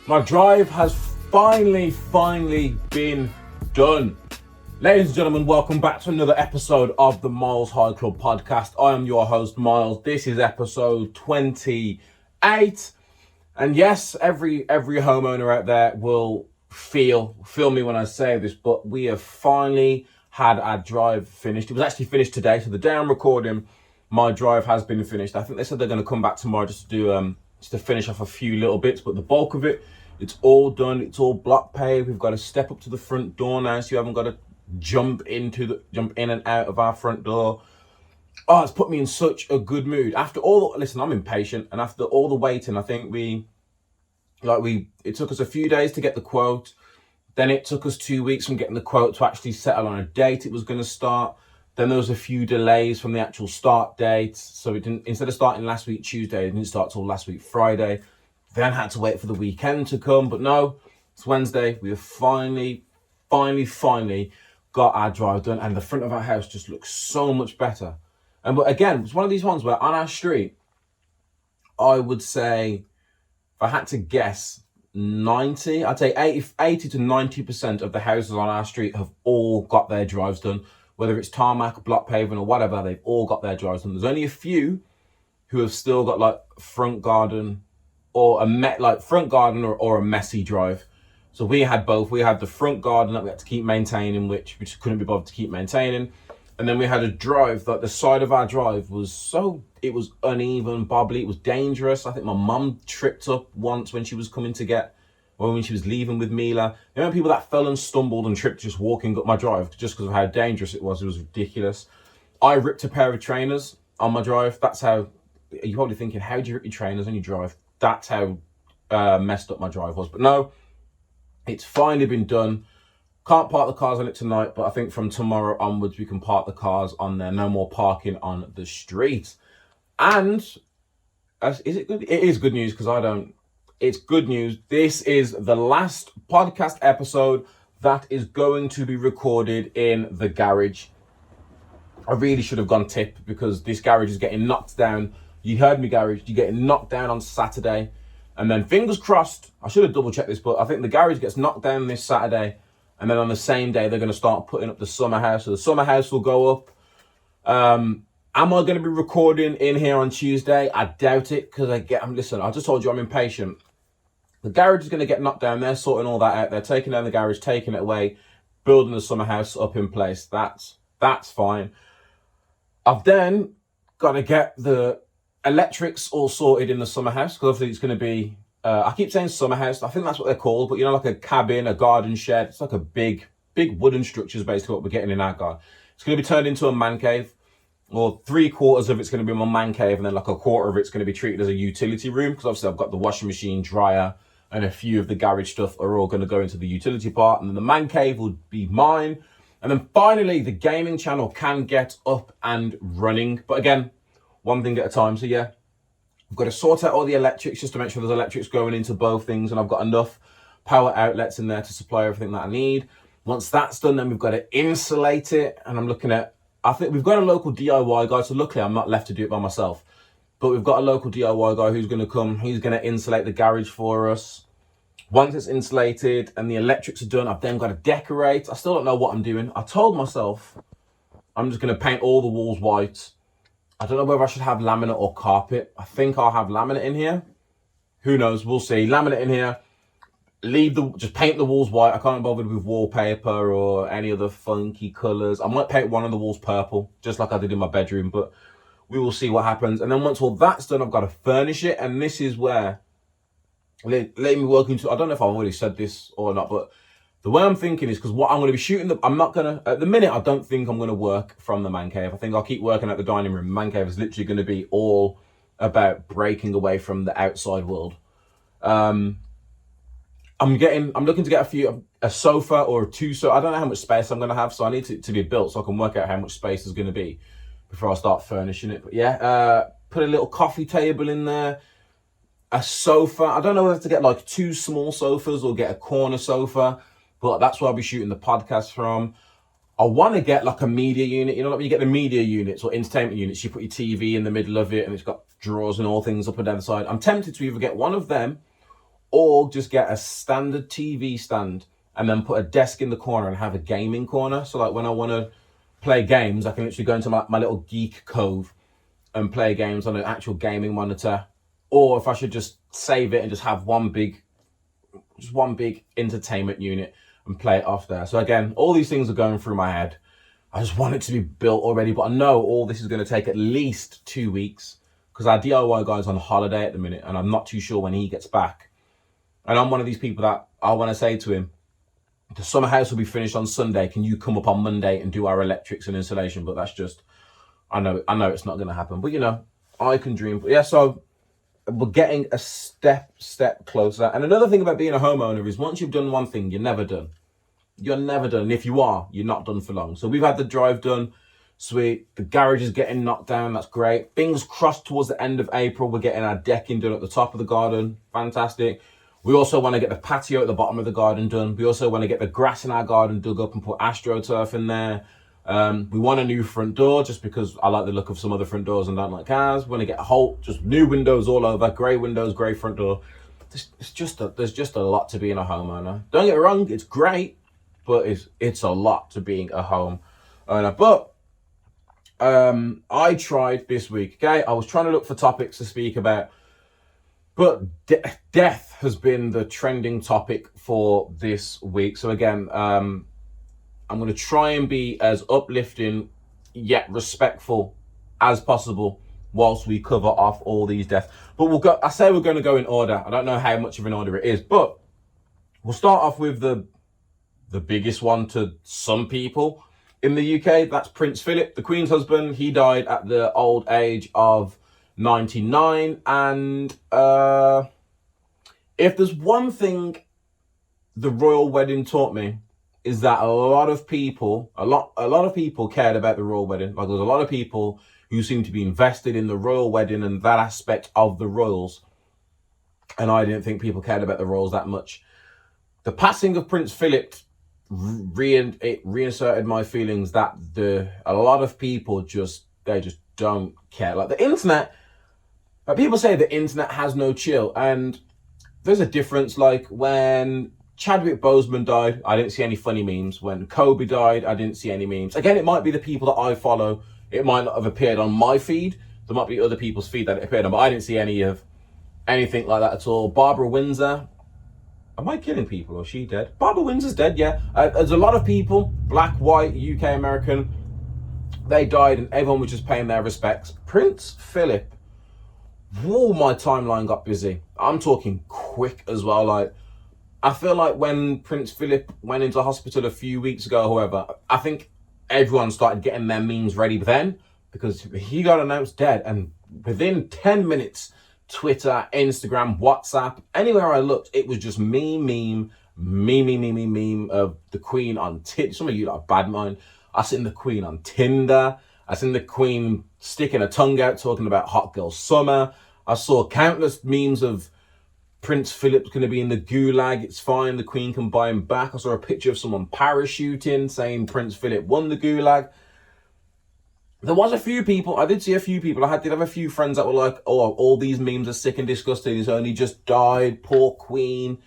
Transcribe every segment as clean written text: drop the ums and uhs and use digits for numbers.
My drive has finally been done. Ladies and gentlemen, welcome back to another episode of the MylesHighClub podcast. I am your host, Myles. This is episode 28. And yes, every homeowner out there will feel me when I say this, but we have finally had our drive finished. It was actually finished today, so the day I'm recording, my drive has been finished. I think they said they're going to come back tomorrow just to do just to finish off a few little bits, but the bulk of it, it's all done. It's all block paved. We've got to step up to the front door now, so you haven't got to jump in and out of our front door. Oh, it's put me in such a good mood. After all, listen, I'm impatient, and after all the waiting, I think it took us a few days to get the quote. Then it took us 2 weeks from getting the quote to actually settle on a date it was going to start. Then there was a few delays from the actual start date. So it didn't, instead of starting last week Tuesday, it didn't start till last week Friday. Then had to wait for the weekend to come. But no, it's Wednesday. We have finally got our drive done. And the front of our house just looks so much better. But again, it's one of these ones where on our street, I would say, if I had to guess, I'd say 80 to 90% of the houses on our street have all got their drives done. Whether it's tarmac, block paving, or whatever, they've all got their drives done. There's only a few who have still got like front garden or a messy drive. So we had both. We had the front garden that we had to keep maintaining, which we just couldn't be bothered to keep maintaining. And then we had a drive that the side of our drive was uneven, bobbly. It was dangerous. I think my mum tripped up once when she was when she was leaving with Mila. You know, people that fell and stumbled and tripped just walking up my drive just because of how dangerous it was. It was ridiculous. I ripped a pair of trainers on my drive. That's how, you're probably thinking, how do you rip your trainers on your drive? That's how messed up my drive was. But no, it's finally been done. Can't park the cars on it tonight, but I think from tomorrow onwards, we can park the cars on there. No more parking on the street. And is it good? It is good news because it's good news. This is the last podcast episode that is going to be recorded in the garage. I really should have gone tip because this garage is getting knocked down. You heard me, garage. You're getting knocked down on Saturday. And then fingers crossed, I should have double checked this, but I think the garage gets knocked down this Saturday. And then on the same day, they're going to start putting up the summer house. So the summer house will go up. Am I going to be recording in here on Tuesday? I doubt it because listen, I just told you I'm impatient. The garage is going to get knocked down. They're sorting all that out. They're taking down the garage, taking it away, building the summer house up in place. That's fine. I've then got to get the electrics all sorted in the summer house because obviously it's going to be, I keep saying summer house. I think that's what they're called, but like a cabin, a garden shed. It's like a big wooden structure is basically what we're getting in our garden. It's going to be turned into a man cave. Or 3/4 of it's going to be my man cave, and then like a quarter of it's going to be treated as a utility room because obviously I've got the washing machine, dryer, and a few of the garage stuff are all going to go into the utility part, and then the man cave will be mine. And then finally, the gaming channel can get up and running. But again, one thing at a time. So yeah, I've got to sort out all the electrics just to make sure there's electrics going into both things, and I've got enough power outlets in there to supply everything that I need. Once that's done, then we've got to insulate it, and I'm looking at, I think we've got a local DIY guy, so luckily I'm not left to do it by myself. But we've got a local DIY guy who's going to come. He's going to insulate the garage for us. Once it's insulated and the electrics are done, I've then got to decorate. I still don't know what I'm doing. I told myself I'm just going to paint all the walls white. I don't know whether I should have laminate or carpet. I think I'll have laminate in here. Who knows? We'll see. Laminate in here. Just paint the walls white. I can't bother with wallpaper or any other funky colours. I might paint one of the walls purple, just like I did in my bedroom, but we will see what happens. And then once all that's done, I've got to furnish it. And this is where, let me work into, I don't know if I've already said this or not, but the way I'm thinking is because what I'm going to be shooting, I'm not going to, at the minute, I don't think I'm going to work from the man cave. I think I'll keep working at the dining room. Man cave is literally going to be all about breaking away from the outside world. I'm looking to get a sofa or two. So I don't know how much space I'm going to have. So I need to be built so I can work out how much space is going to be before I start furnishing it. But yeah, put a little coffee table in there, a sofa. I don't know whether to get like 2 small sofas or get a corner sofa, but that's where I'll be shooting the podcast from. I want to get like a media unit. You know, like when you get the media units or entertainment units, you put your TV in the middle of it and it's got drawers and all things up and down the side. I'm tempted to either get one of them or just get a standard TV stand and then put a desk in the corner and have a gaming corner. So like when I want to play games, I can literally go into my little geek cove and play games on an actual gaming monitor. Or if I should just save it and just have one big entertainment unit and play it off there. So again, all these things are going through my head. I just want it to be built already, but I know all this is going to take at least 2 weeks because our DIY guy's on holiday at the minute and I'm not too sure when he gets back. And I'm one of these people that I want to say to him, the summer house will be finished on Sunday. Can you come up on Monday and do our electrics and insulation? But that's just, I know it's not going to happen, but you know, I can dream. But yeah, so we're getting a step closer. And another thing about being a homeowner is once you've done one thing, you're never done. You're never done. And if you are, you're not done for long. So we've had the drive done. Sweet. The garage is getting knocked down. That's great. Fingers crossed towards the end of April, we're getting our decking done at the top of the garden. Fantastic. We also want to get the patio at the bottom of the garden done. We also want to get the grass in our garden dug up and put AstroTurf in there. We want a new front door just because I like the look of some other front doors and don't like cars. We want to get a whole, just new windows all over, grey windows, grey front door. There's just a lot to being a homeowner. Don't get me wrong, it's great, but it's a lot to being a homeowner. But I tried this week, okay? I was trying to look for topics to speak about, but death has been the trending topic for this week. So again, I'm going to try and be as uplifting yet respectful as possible whilst we cover off all these deaths. But I say we're going to go in order. I don't know how much of an order it is, but we'll start off with the biggest one to some people in the UK. That's Prince Philip, the Queen's husband. He died at the old age of 99. And if there's one thing the royal wedding taught me, is that a lot of people cared about the royal wedding. Like there's a lot of people who seem to be invested in the royal wedding and that aspect of the royals. And I didn't think people cared about the royals that much. The passing of Prince Philip reinserted my feelings that a lot of people just don't care. Like the internet, people say the internet has no chill, and there's a difference. Like when Chadwick Boseman died, I didn't see any funny memes. When Kobe died, I didn't see any memes. Again, it might be the people that I follow. It might not have appeared on my feed. There might be other people's feed that it appeared on, but I didn't see anything like that at all. Barbara Windsor. Am I killing people or is she dead? Barbara Windsor's dead, yeah. There's a lot of people, black, white, UK, American. They died and everyone was just paying their respects. Prince Philip. Whoa, my timeline got busy. I'm talking quick as well. Like, I feel like when Prince Philip went into hospital a few weeks ago, however, I think everyone started getting their memes ready then because he got announced dead. And within 10 minutes, Twitter, Instagram, WhatsApp, anywhere I looked, it was just meme of the Queen on Tinder. Some of you like bad mind. I seen the Queen on Tinder. I seen the Queen sticking her tongue out talking about Hot Girl Summer. I saw countless memes of Prince Philip's going to be in the gulag. It's fine. The Queen can buy him back. I saw a picture of someone parachuting saying Prince Philip won the gulag. There was a few people. I did see a few people. I did have a few friends that were like, oh, all these memes are sick and disgusting. He's only just died. Poor Queen.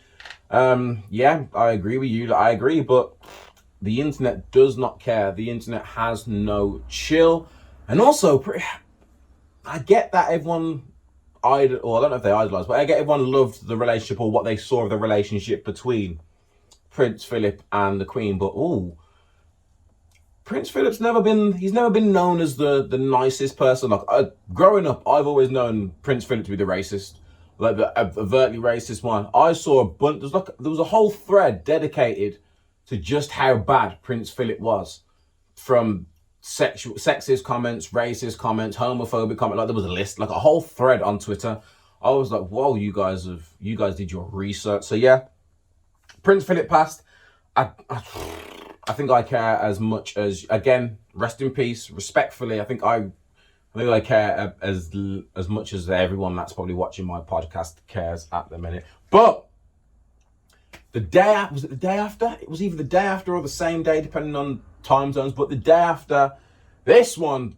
Yeah, I agree with you. I agree. But the internet does not care. The internet has no chill. And also, I get that everyone I don't know if they idolized, but I get everyone loved the relationship or what they saw of the relationship between Prince Philip and the Queen. But Prince Philip's never been known as the nicest person. Like growing up, I've always known Prince Philip to be the racist, like the overtly racist one. I saw a bunch. There was a whole thread dedicated to just how bad Prince Philip was, from sexist comments, racist comments, homophobic comments. Like there was a list, like a whole thread on Twitter. I was like, whoa, you guys did your research. So yeah, Prince Philip passed. I think I care as much as, again, rest in peace, respectfully. I think I care as much as everyone that's probably watching my podcast cares at the minute. But the day, was it the day after? It was either the day after or the same day, depending on time zones. But the day after, this one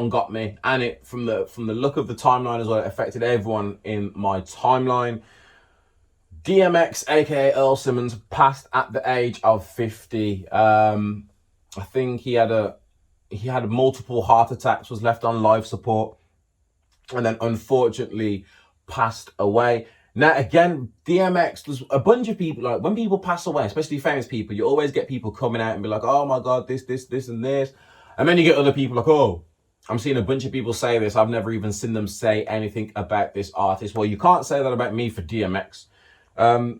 got me, and it from the look of the timeline as well, it affected everyone in my timeline. DMX, aka Earl Simmons, passed at the age of 50. I think he had multiple heart attacks, was left on life support, and then unfortunately passed away. Now, again, DMX, there's a bunch of people, like when people pass away, especially famous people, you always get people coming out and be like, oh my God, this, and this. And then you get other people like, oh, I'm seeing a bunch of people say this. I've never even seen them say anything about this artist. Well, you can't say that about me for DMX. To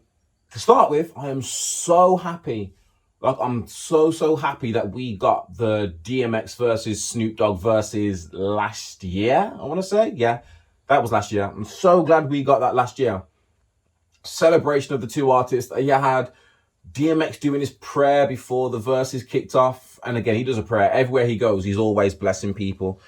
start with, I am so happy. Like, I'm so happy that we got the DMX versus Snoop Dogg versus last year, I want to say. Yeah, that was last year. I'm so glad we got that last year. Celebration of the two artists. You had DMX doing his prayer before the verses kicked off. And again, he does a prayer. Everywhere he goes, he's always blessing people.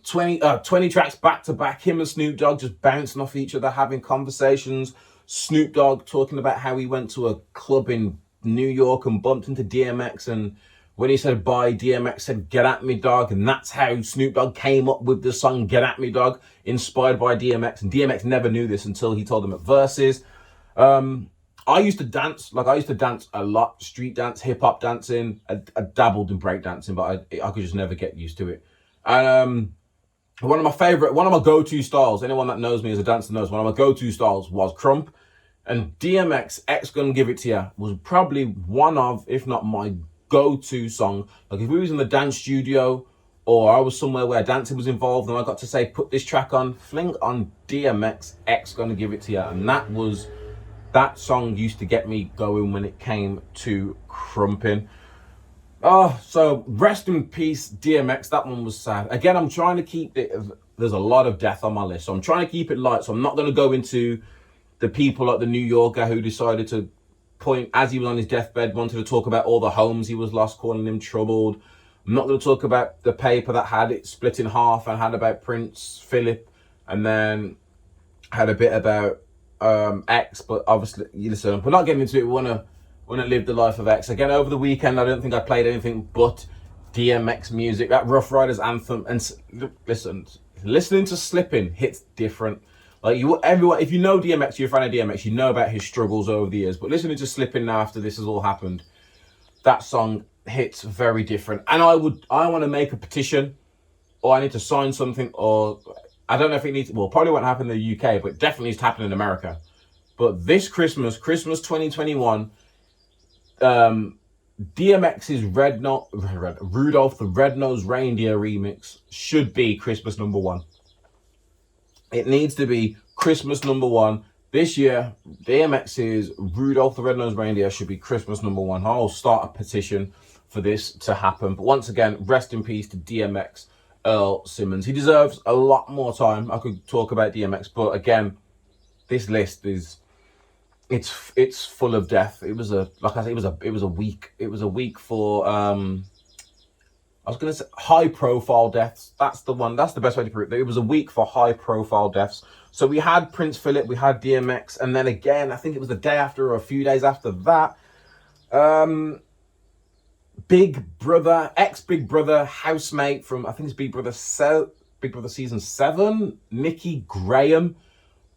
20 tracks back to back. Him and Snoop Dogg just bouncing off each other, having conversations. Snoop Dogg talking about how he went to a club in New York and bumped into DMX, and when he said bye, DMX said get at me dog, and that's how Snoop Dogg came up with the song Get At Me Dog, inspired by DMX. And DMX never knew this until he told him at Versus. I used to dance a lot, street dance, hip-hop dancing. I dabbled in breakdancing, but I could just never get used to it. And one of my go-to styles, anyone that knows me as a dancer knows, one of my go-to styles was krump. And DMX, X Gonna Give It To Ya, was probably one of, if not my go-to song. Like if we was in the dance studio or I was somewhere where dancing was involved and I got to say, put this track on, fling on DMX, X Gonna Give It To Ya. And that song used to get me going when it came to crumping. Oh, so rest in peace, DMX. That one was sad. Again, I'm trying to keep it, there's a lot of death on my list, so I'm trying to keep it light. So I'm not going to go into the people like the New Yorker who decided to point, as he was on his deathbed, wanted to talk about all the homes he was lost, calling him troubled. I'm not going to talk about the paper that had it split in half and had about Prince Phillip, and then had a bit about X. But obviously, listen, we're not getting into it. We want to live the life of X. Again, over the weekend, I don't think I played anything but DMX music. That Rough Riders anthem, and listen, listening to Slippin' hits different. Like everyone, if you know DMX, you're a fan of DMX, you know about his struggles over the years. But listening to Slippin' now after this has all happened, that song hits very different. And I want to make a petition, or I need to sign something, or I don't know if it needs. Well, probably won't happen in the UK, but definitely needs to happen in America. But this Christmas 2021, DMX's Rudolph the Red-Nosed Reindeer remix should be Christmas #1. It needs to be Christmas #1. This year, DMX's Rudolph the Red-Nosed Reindeer should be Christmas #1. I'll start a petition for this to happen. But once again, rest in peace to DMX, Earl Simmons. He deserves a lot more time. I could talk about DMX, but again, this list is, it's full of death. It was a week. It was a week for I was going to say high profile deaths. That's the one. That's the best way to put it. It was a week for high profile deaths. So we had Prince Phillip, we had DMX, and then again, I think it was the day after or a few days after that, Big Brother, ex-Big Brother housemate from, I think it's Big Brother season 7, Nikki Graham,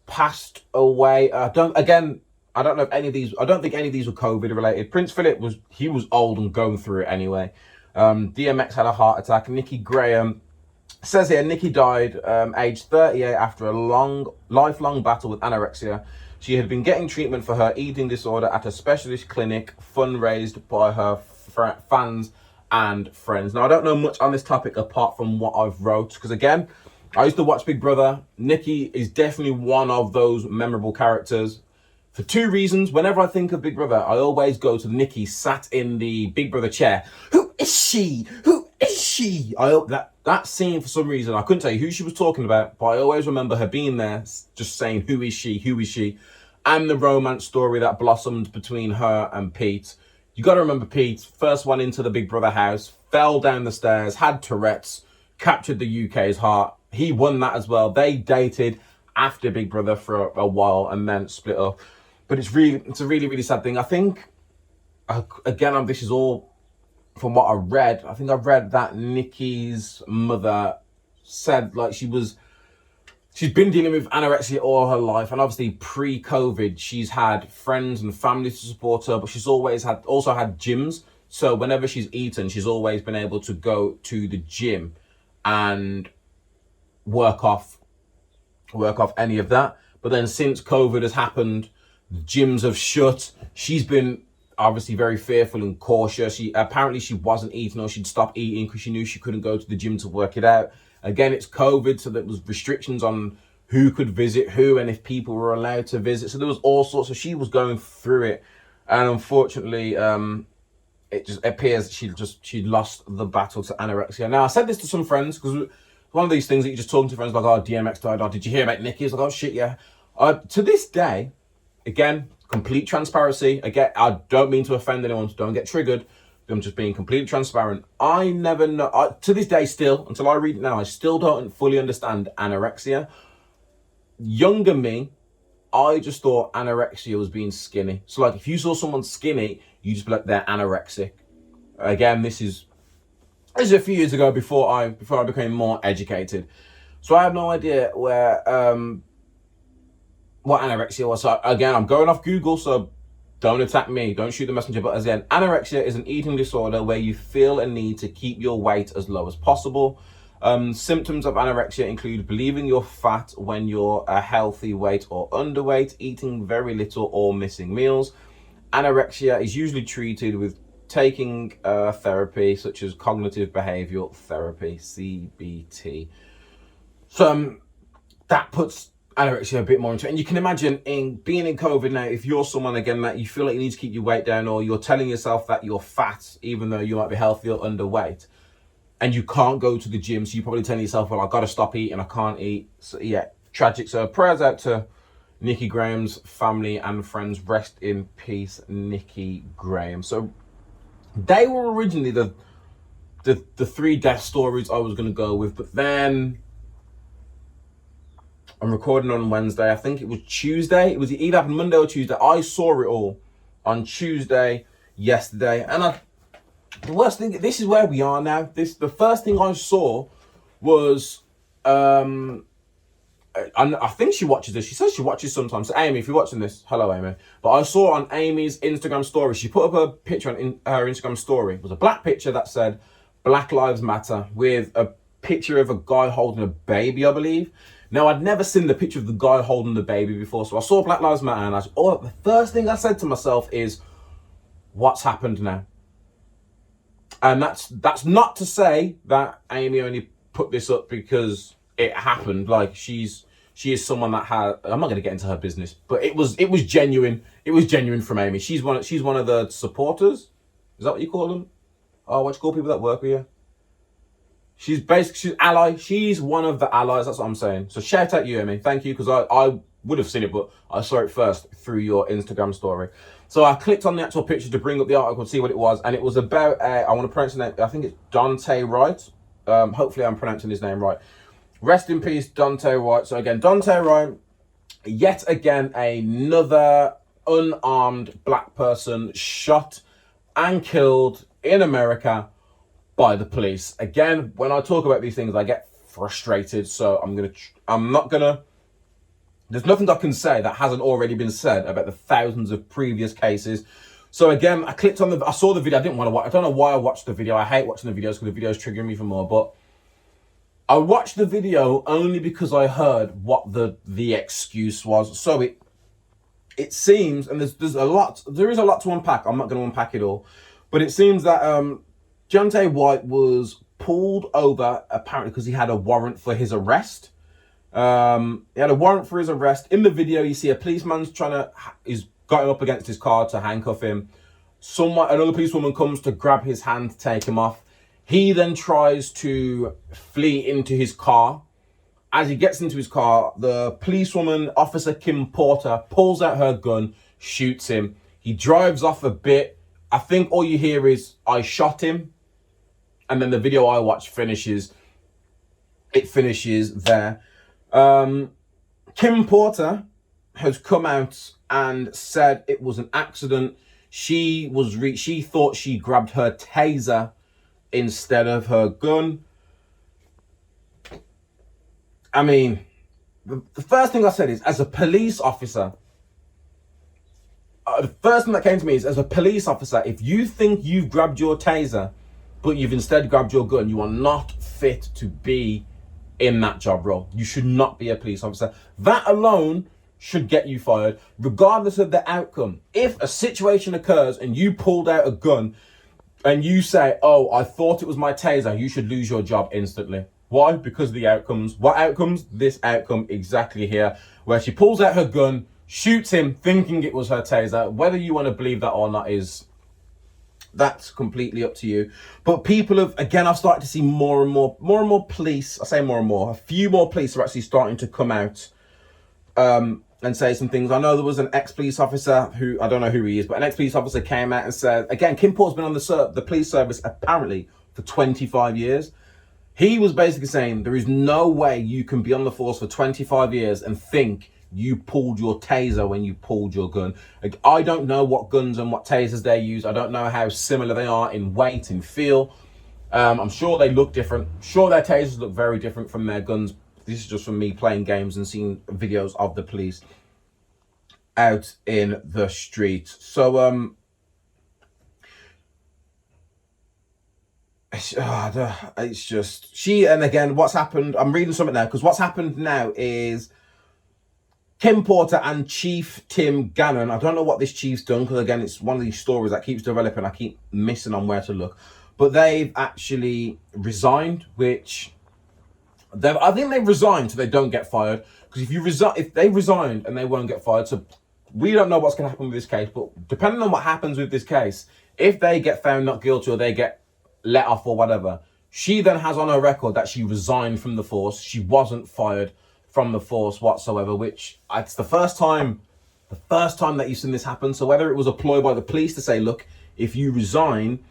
passed away. I don't know if any of these, I don't think any of these were COVID related. Prince Phillip was old and going through it anyway. DMX had a heart attack. Nikki Graham, says here, Nikki died aged 38 after a lifelong battle with anorexia. She had been getting treatment for her eating disorder at a specialist clinic fundraised by her fans and friends. Now, I don't know much on this topic apart from what I've wrote, because again, I used to watch Big Brother. Nikki is definitely one of those memorable characters for two reasons. Whenever I think of Big Brother, I always go to Nikki sat in the Big Brother chair. Who is she? Who is she? That scene, for some reason, I couldn't tell you who she was talking about, but I always remember her being there, just saying, who is she? Who is she? And the romance story that blossomed between her and Pete. You got to remember Pete, first one into the Big Brother house, fell down the stairs, had Tourette's, captured the UK's heart. He won that as well. They dated after Big Brother for a while and then split up. But it's a really, really sad thing. I think, again, this is all from what I read. I think I read that Nikki's mother said, like, she was she's been dealing with anorexia all her life, and obviously pre-COVID, she's had friends and family to support her, but she's always also had gyms. So whenever she's eaten, she's always been able to go to the gym and work off any of that. But then since COVID has happened, the gyms have shut. She's been obviously very fearful and cautious. She wasn't eating, or she'd stop eating because she knew she couldn't go to the gym to work it out. Again, it's COVID, so there was restrictions on who could visit who and if people were allowed to visit. So there was all sorts. So she was going through it, and unfortunately, it just appears she lost the battle to anorexia. Now, I said this to some friends because one of these things that you're just talking to friends like, oh, DMX died. Oh, did you hear about Nicki? It's like, oh shit, yeah. To this day, again, complete transparency. Again, I don't mean to offend anyone, so don't get triggered. I'm just being completely transparent. I never know, to this day still, until I read it now, I still don't fully understand anorexia. Younger me, I just thought anorexia was being skinny. So like, if you saw someone skinny, you just be like, they're anorexic. Again, this is a few years ago before I became more educated. So I have no idea what anorexia was. So again, I'm going off Google, so don't attack me, don't shoot the messenger. But again, anorexia is an eating disorder where you feel a need to keep your weight as low as possible. Symptoms of anorexia include believing you're fat when you're a healthy weight or underweight, eating very little or missing meals. Anorexia is usually treated with taking therapy such as cognitive behavioral therapy, CBT. So that puts anorexia a bit more into it. And you can imagine being in COVID now, if you're someone again that you feel like you need to keep your weight down, or you're telling yourself that you're fat even though you might be healthy or underweight, and you can't go to the gym, so you're probably telling yourself, well, I've got to stop eating, I can't eat. So yeah, tragic. So prayers out to Nicki Graham's family and friends. Rest in peace, Nicki Graham. So they were originally the three death stories I was going to go with, but then I'm recording on Wednesday. I think it was Tuesday. It was either happened Monday or Tuesday. I saw it all on Tuesday, yesterday. And the worst thing, this is where we are now. The first thing I saw was, I think she watches this. She says she watches sometimes. So Amy, if you're watching this, hello Amy. But I saw on Amy's Instagram story, she put up a picture on her Instagram story. It was a black picture that said Black Lives Matter with a picture of a guy holding a baby, I believe. Now, I'd never seen the picture of the guy holding the baby before, so I saw Black Lives Matter, and the first thing I said to myself is, what's happened now? And that's not to say that Amy only put this up because it happened. Like, she is someone that had, I'm not going to get into her business, but it was genuine. It was genuine from Amy. She's one of the supporters. Is that what you call them? Oh, what you call people that work with you? She's ally. She's one of the allies. That's what I'm saying. So shout out you, Amy. Thank you, because I would have seen it, but I saw it first through your Instagram story. So I clicked on the actual picture to bring up the article and see what it was, and it was about I want to pronounce the name. I think it's Dante Wright. Hopefully I'm pronouncing his name right. Rest in peace, Dante Wright. So again, Dante Wright, yet again another unarmed black person shot and killed in America by the police. Again, when I talk about these things, I get frustrated. So there's nothing I can say that hasn't already been said about the thousands of previous cases. So again, I saw the video. I didn't want to watch. I don't know why I watched the video. I hate watching the videos because the videos trigger me even more. But I watched the video only because I heard what the excuse was. So it seems, and there is a lot to unpack. I'm not going to unpack it all, but it seems that Deontay White was pulled over apparently because he had a warrant for his arrest. He had a warrant for his arrest. In the video, you see a policeman's he's got him up against his car to handcuff him. Another policewoman comes to grab his hand to take him off. He then tries to flee into his car. As he gets into his car, the policewoman, Officer Kim Porter, pulls out her gun, shoots him. He drives off a bit. I think all you hear is, I shot him. And then the video I watched finishes there. Kim Porter has come out and said it was an accident. She thought she grabbed her taser instead of her gun. I mean, the first thing I said is, as a police officer, the first thing that came to me is, as a police officer, if you think you've grabbed your taser, but you've instead grabbed your gun, you are not fit to be in that job role. You should not be a police officer. That alone should get you fired, regardless of the outcome. If a situation occurs and you pulled out a gun and you say, oh, I thought it was my taser, you should lose your job instantly. Why? Because of the outcomes. What outcomes? This outcome exactly here, where she pulls out her gun, shoots him thinking it was her taser. Whether you want to believe that or not that's completely up to you. But people have, again, I've started to see more and more police. I say more and more, a few more police are actually starting to come out and say some things. I know there was an ex-police officer who, I don't know who he is, but an ex-police officer came out and said, again, Kim Port's been on the police service apparently for 25 years. He was basically saying there is no way you can be on the force for 25 years and think you pulled your taser when you pulled your gun. Like, I don't know what guns and what tasers they use. I don't know how similar they are in weight and feel. I'm sure they look different. Sure, their tasers look very different from their guns. This is just from me playing games and seeing videos of the police out in the street. So, it's just, and again, what's happened, I'm reading something now, because what's happened now is Kim Porter and Chief Tim Gannon, I don't know what this chief's done, because again, it's one of these stories that keeps developing. I keep missing on where to look. But they've actually resigned, which I think they've resigned so they don't get fired. Because if they resigned and they won't get fired, so we don't know what's going to happen with this case. But depending on what happens with this case, if they get found not guilty or they get let off or whatever, she then has on her record that she resigned from the force. She wasn't fired from the force whatsoever, which it's the first time that you've seen this happen. So whether it was a ploy by the police to say, look, if you resign,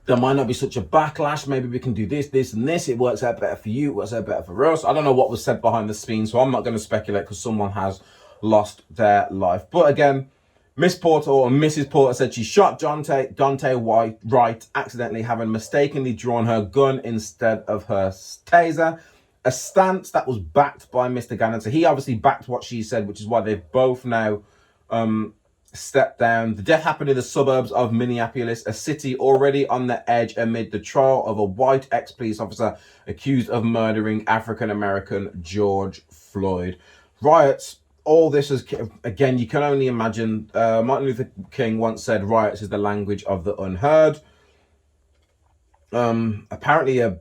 there might not be such a backlash. Maybe we can do this, this, and this. It works out better for you. It works out better for us. I don't know what was said behind the scenes, so I'm not going to speculate because someone has lost their life. But again, Miss Porter or Mrs. Porter said she shot Dante Wright accidentally, having mistakenly drawn her gun instead of her taser. A stance that was backed by Mr. Gannon. So he obviously backed what she said, which is why they've both now stepped down. The death happened in the suburbs of Minneapolis, a city already on the edge amid the trial of a white ex-police officer accused of murdering African-American George Floyd. Riots, all this is, again, you can only imagine. Martin Luther King once said, riots is the language of the unheard. Apparently a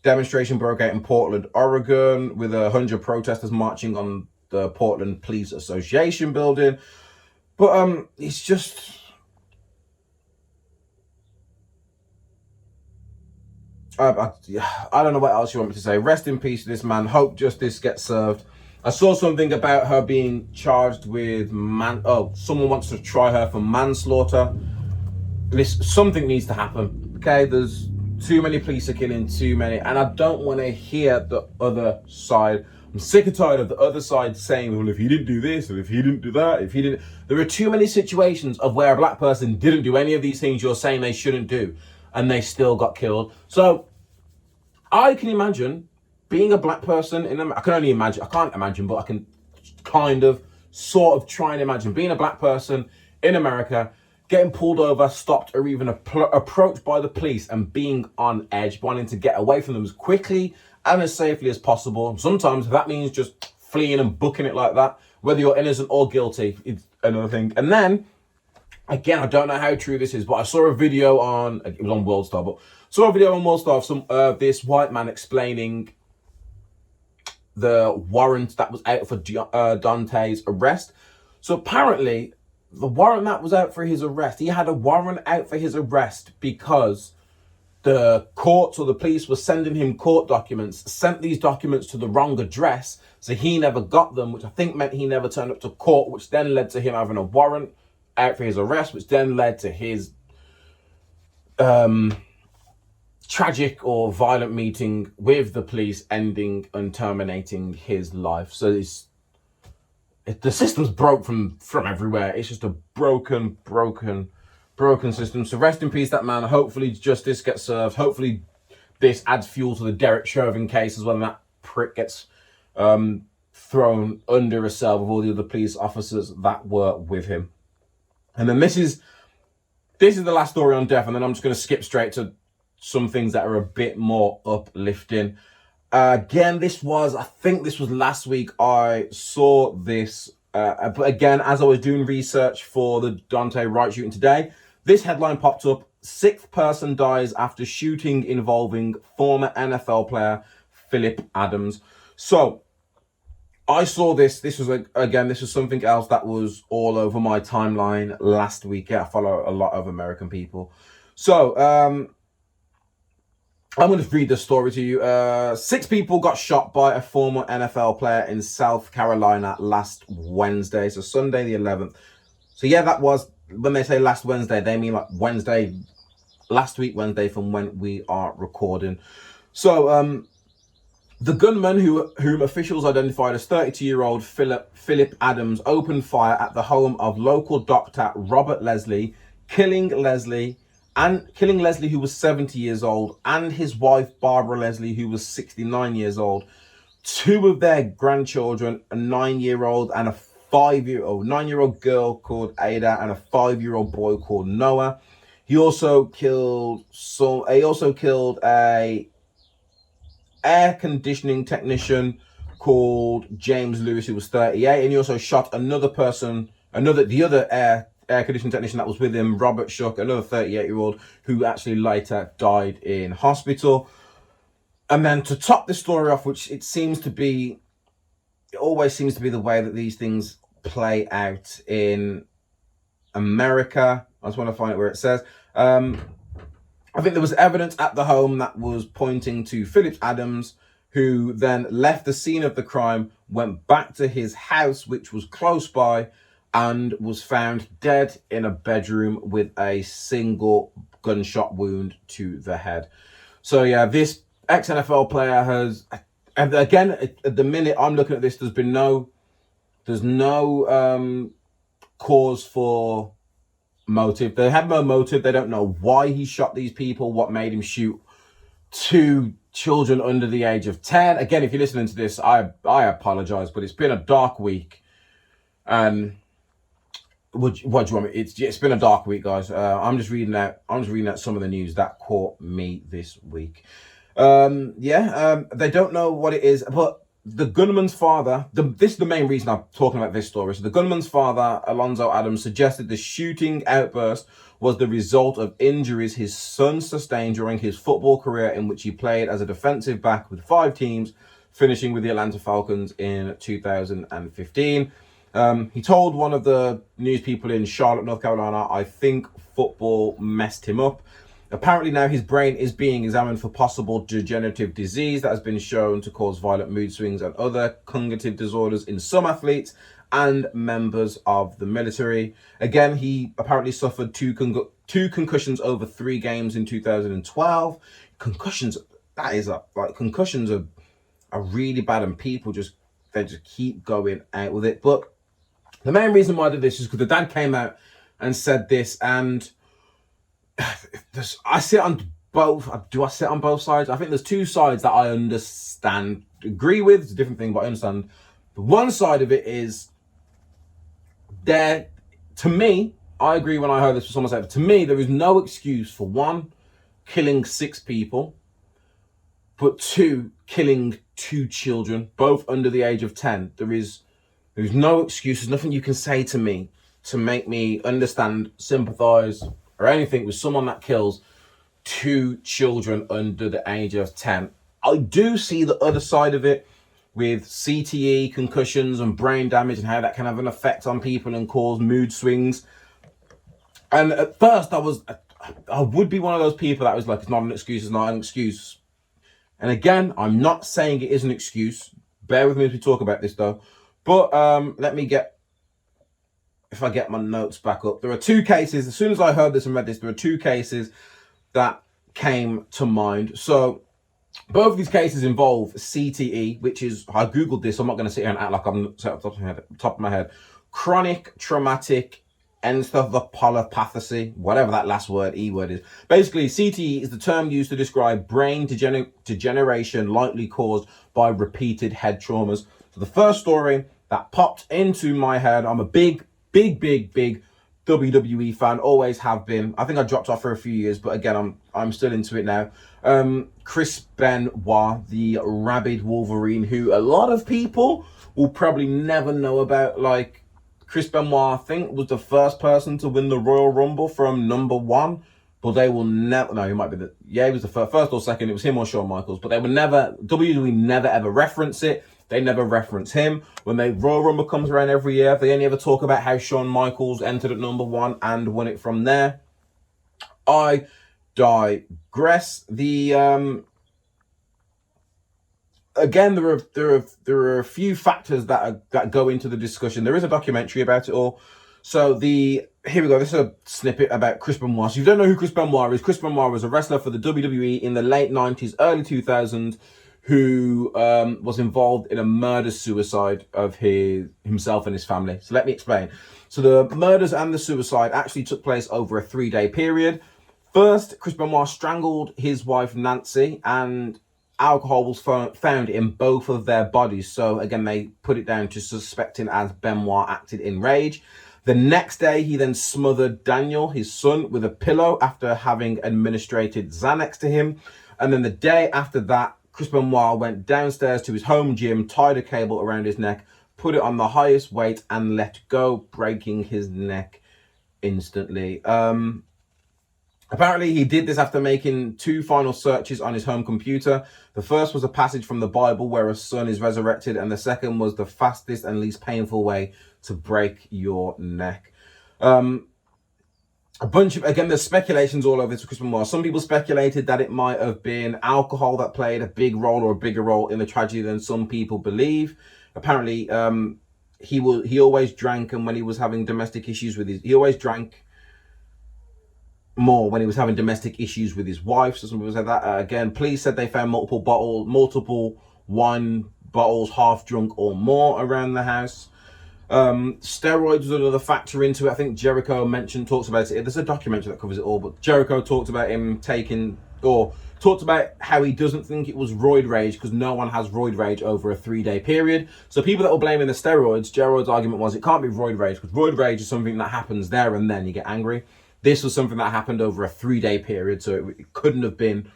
demonstration broke out in Portland, Oregon, with 100 protesters marching on the Portland Police Association building. But it's just, I don't know what else you want me to say. Rest in peace to this man. Hope justice gets served. I saw something about her being charged with someone wants to try her for manslaughter. Something needs to happen. Okay, there's too many police are killing too many, and I don't want to hear the other side. I'm sick and tired of the other side saying, well, if he didn't do this, or if he didn't do that, if he didn't. There are too many situations of where a black person didn't do any of these things you're saying they shouldn't do, and they still got killed. So I can imagine being a black person in America. I can only imagine. I can't imagine, but I can kind of, sort of try and imagine being a black person in America, getting pulled over, stopped, or even approached by the police and being on edge, wanting to get away from them as quickly and as safely as possible. Sometimes that means just fleeing and booking it like that. Whether you're innocent or guilty, it's another thing. And then, again, I don't know how true this is, but I saw a video it was on WorldStar, but saw a video on WorldStar of this white man explaining the warrant that was out for Dante's arrest. So apparently, the warrant that was out for his arrest, he had a warrant out for his arrest because the courts or the police were sending him court documents, sent these documents to the wrong address, so he never got them, which I think meant he never turned up to court, which then led to him having a warrant out for his arrest, which then led to his tragic or violent meeting with the police ending and terminating his life. So the system's broke from everywhere. It's just a broken system. So rest in peace, that man. Hopefully justice gets served. Hopefully this adds fuel to the Derek Chauvin case as well, and that prick gets thrown under a cell with all the other police officers that were with him. And then this is the last story on death, and then I'm just going to skip straight to some things that are a bit more uplifting. Again, I think this was last week I saw this, but again, as I was doing research for the Daunte Wright shooting today, this headline popped up: 6th person dies after shooting involving former NFL player Phillip Adams. So I saw this. This was something else that was all over my timeline last week. Yeah, I follow a lot of American people. So I'm going to read the story to you. 6 people got shot by a former NFL player in South Carolina last Wednesday. So Sunday the 11th. So yeah, that was, when they say last Wednesday, they mean like Wednesday, last week Wednesday from when we are recording. So the gunman, whom officials identified as 32-year-old Phillip Adams, opened fire at the home of local doctor Robert Leslie, killing Leslie, who was 70 years old, and his wife Barbara Leslie, who was 69 years old, 2 of their grandchildren, a 9-year-old and a 9-year-old girl called Ada, and a 5-year-old boy called Noah. He also killed a air conditioning technician called James Lewis, who was 38, and he also shot another person, the other air conditioning technician that was with him, Robert Shook, another 38-year-old, who actually later died in hospital. And then to top this story off, which it always seems to be the way that these things play out in America. I just want to find it where it says. I think there was evidence at the home that was pointing to Phillip Adams, who then left the scene of the crime, went back to his house, which was close by, and was found dead in a bedroom with a single gunshot wound to the head. So yeah, this ex-NFL player has, and again, at the minute I'm looking at this, there's no cause for motive. They have no motive. They don't know why he shot these people, what made him shoot 2 children under the age of 10. Again, if you're listening to this, I apologize, but it's been a dark week. And what do you want me? It's been a dark week, guys. I'm just reading out some of the news that caught me this week. They don't know what it is, but the gunman's father, this is the main reason I'm talking about this story. So the gunman's father, Alonzo Adams, suggested the shooting outburst was the result of injuries his son sustained during his football career, in which he played as a defensive back with 5 teams, finishing with the Atlanta Falcons in 2015. He told one of the news people in Charlotte, North Carolina, "I think football messed him up." Apparently now his brain is being examined for possible degenerative disease that has been shown to cause violent mood swings and other cognitive disorders in some athletes and members of the military. Again, he apparently suffered two concussions over 3 games in 2012. Concussions are really bad, and people just keep going out with it. But the main reason why I did this is because the dad came out and said this, and I sit on both. Do I sit on both sides? I think there's 2 sides that I understand, agree with. It's a different thing, but I understand. The one side of it is there. To me, I agree when I heard this from someone say, to me, there is no excuse for 1, killing 6 people, but 2, killing 2 children, both under the age of 10. There's no excuse. There's nothing you can say to me to make me understand, sympathize, or anything with someone that kills 2 children under the age of 10. I do see the other side of it with CTE, concussions, and brain damage, and how that can have an effect on people and cause mood swings. And at first, I would be one of those people that was like, it's not an excuse, it's not an excuse. And again, I'm not saying it is an excuse. Bear with me as we talk about this, though. But let me if I get my notes back up. There are 2 cases. As soon as I heard this and read this, there are 2 cases that came to mind. So both of these cases involve CTE, which is, I Googled this. I'm not going to sit here and act like I'm set off the top of my head. Chronic traumatic encephalopathy, whatever that last word, E word is. Basically, CTE is the term used to describe brain degeneration likely caused by repeated head traumas. So the first story that popped into my head, I'm a big WWE fan, always have been. I think I dropped off for a few years, but again, I'm still into it now. Chris Benoit, the rabid Wolverine, who a lot of people will probably never know about. Like, Chris Benoit, I think, was the first person to win the Royal Rumble from number 1, but they will never, no, he might be he was the first or second, it was him or Shawn Michaels, but they would never, WWE never ever reference it. They never reference him. When Royal Rumble comes around every year, they only ever talk about how Shawn Michaels entered at number 1 and won it from there. I digress. Again, there are a few factors that go into the discussion. There is a documentary about it all. So here we go. This is a snippet about Chris Benoit. So if you don't know who Chris Benoit is, Chris Benoit was a wrestler for the WWE in the late 90s, early 2000s, who was involved in a murder-suicide of himself and his family. So let me explain. So the murders and the suicide actually took place over a 3-day period. First, Chris Benoit strangled his wife, Nancy, and alcohol was found in both of their bodies. So again, they put it down to suspecting as Benoit acted in rage. The next day, he then smothered Daniel, his son, with a pillow after having administered Xanax to him. And then the day after that, Chris Benoit went downstairs to his home gym, tied a cable around his neck, put it on the highest weight, and let go, breaking his neck instantly. Apparently, he did this after making 2 final searches on his home computer. The first was a passage from the Bible where a son is resurrected, and the second was the fastest and least painful way to break your neck. Again, there's speculations all over this with Chris Benoit. Some people speculated that it might have been alcohol that played a big role or a bigger role in the tragedy than some people believe. Apparently, he always drank, and when he was having domestic issues with he always drank more when he was having domestic issues with his wife. So some people said that. Again, police said they found multiple wine bottles, half drunk or more, around the house. Steroids was another factor into it. I think Jericho talks about it. There's a documentary that covers it all, but Jericho talked about him talked about how he doesn't think it was roid rage because no one has roid rage over a 3-day period. So people that were blaming the steroids, Gerald's argument was it can't be roid rage because roid rage is something that happens there and then you get angry. This was something that happened over a 3-day period, so it couldn't have been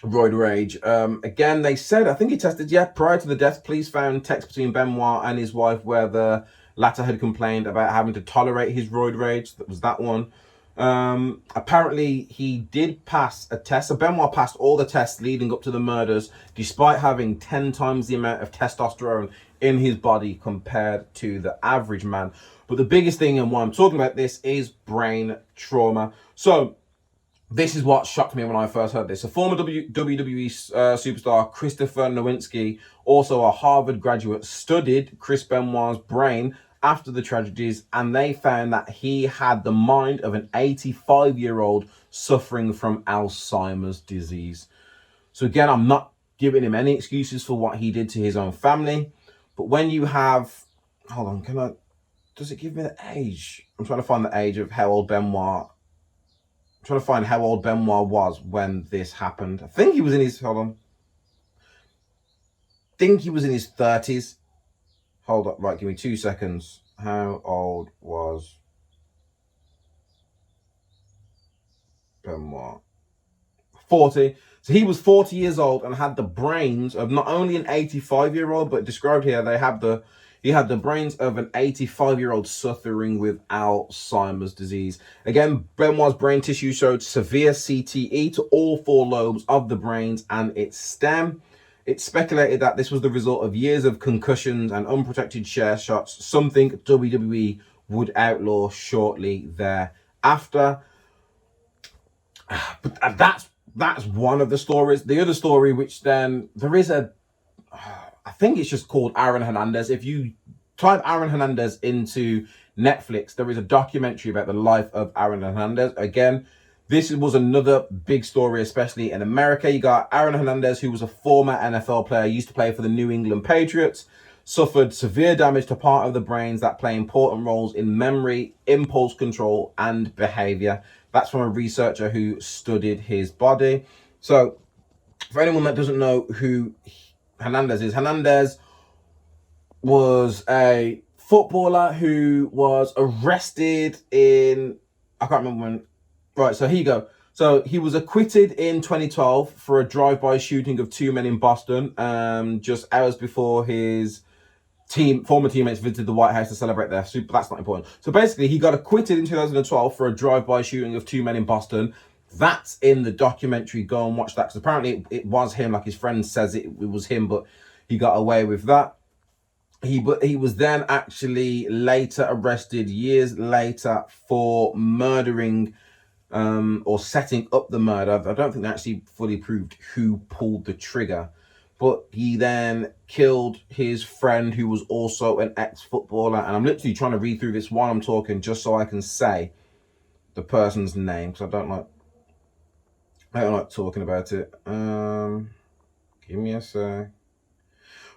roid rage. Again, they said, I think he tested, prior to the death, police found texts between Benoit and his wife where the latter had complained about having to tolerate his roid rage. That was that one. Apparently, he did pass a test. So Benoit passed all the tests leading up to the murders, despite having 10 times the amount of testosterone in his body compared to the average man. But the biggest thing, and why I'm talking about this, is brain trauma. So this is what shocked me when I first heard this. A former WWE superstar, Christopher Nowinski, also a Harvard graduate, studied Chris Benoit's brain after the tragedies, and they found that he had the mind of an 85-year-old suffering from Alzheimer's disease. So again, I'm not giving him any excuses for what he did to his own family, but when you have, hold on, does it give me the age? I'm trying to find the age of how old Benoit. I'm trying to find how old Benoit was when this happened. I think he was in his, I think he was in his 30s. Hold up, right, give me 2 seconds. How old was Benoit? 40. So he was 40 years old and had the brains of not only an 85-year-old, but described here, he had the brains of an 85-year-old suffering with Alzheimer's disease. Again, Benoit's brain tissue showed severe CTE to all 4 lobes of the brains and its stem. It's speculated that this was the result of years of concussions and unprotected chair shots, something WWE would outlaw shortly thereafter. But that's one of the stories. The other story, which then there is I think it's just called Aaron Hernandez. If you type Aaron Hernandez into Netflix, there is a documentary about the life of Aaron Hernandez. Again, this was another big story, especially in America. You got Aaron Hernandez, who was a former NFL player, used to play for the New England Patriots, suffered severe damage to part of the brains that play important roles in memory, impulse control, and behavior. That's from a researcher who studied his body. So for anyone that doesn't know who Hernandez is, Hernandez was a footballer who was arrested in, I can't remember when. Right, so here you go. So he was acquitted in 2012 for a drive-by shooting of 2 men in Boston, just hours before his former teammates visited the White House to celebrate their super. That's not important. So basically, he got acquitted in 2012 for a drive-by shooting of 2 men in Boston. That's in the documentary. Go and watch that, because apparently it was him. Like his friend says it was him, but he got away with that. He was then actually later arrested years later for murdering or setting up the murder. I don't think they actually fully proved who pulled the trigger, but he then killed his friend who was also an ex-footballer. And I'm literally trying to read through this while I'm talking just so I can say the person's name, because I don't like talking about it. Give me a sec.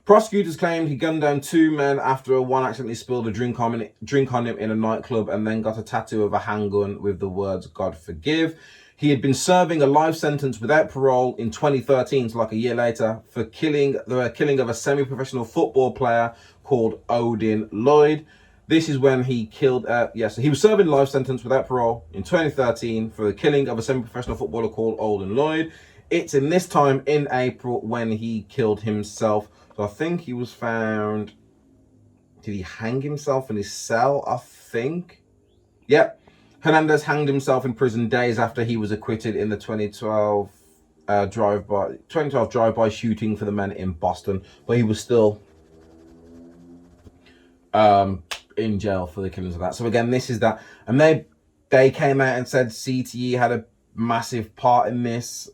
Prosecutors claimed he gunned down 2 men after one accidentally spilled a drink on him in a nightclub and then got a tattoo of a handgun with the words "God forgive." He had been serving a life sentence without parole in 2013, so like a year later, for the killing of a semi-professional football player called Odin Lloyd. This is when he killed. So he was serving life sentence without parole in 2013 for the killing of a semi-professional footballer called Odin Lloyd. It's in this time in April when he killed himself. So I think he was found. Did he hang himself in his cell? I think. Yep. Hernandez hanged himself in prison days after he was acquitted in the 2012 drive-by shooting for the men in Boston, but he was still in jail for the killings of that. So again, this is that, and they came out and said CTE had a massive part in this.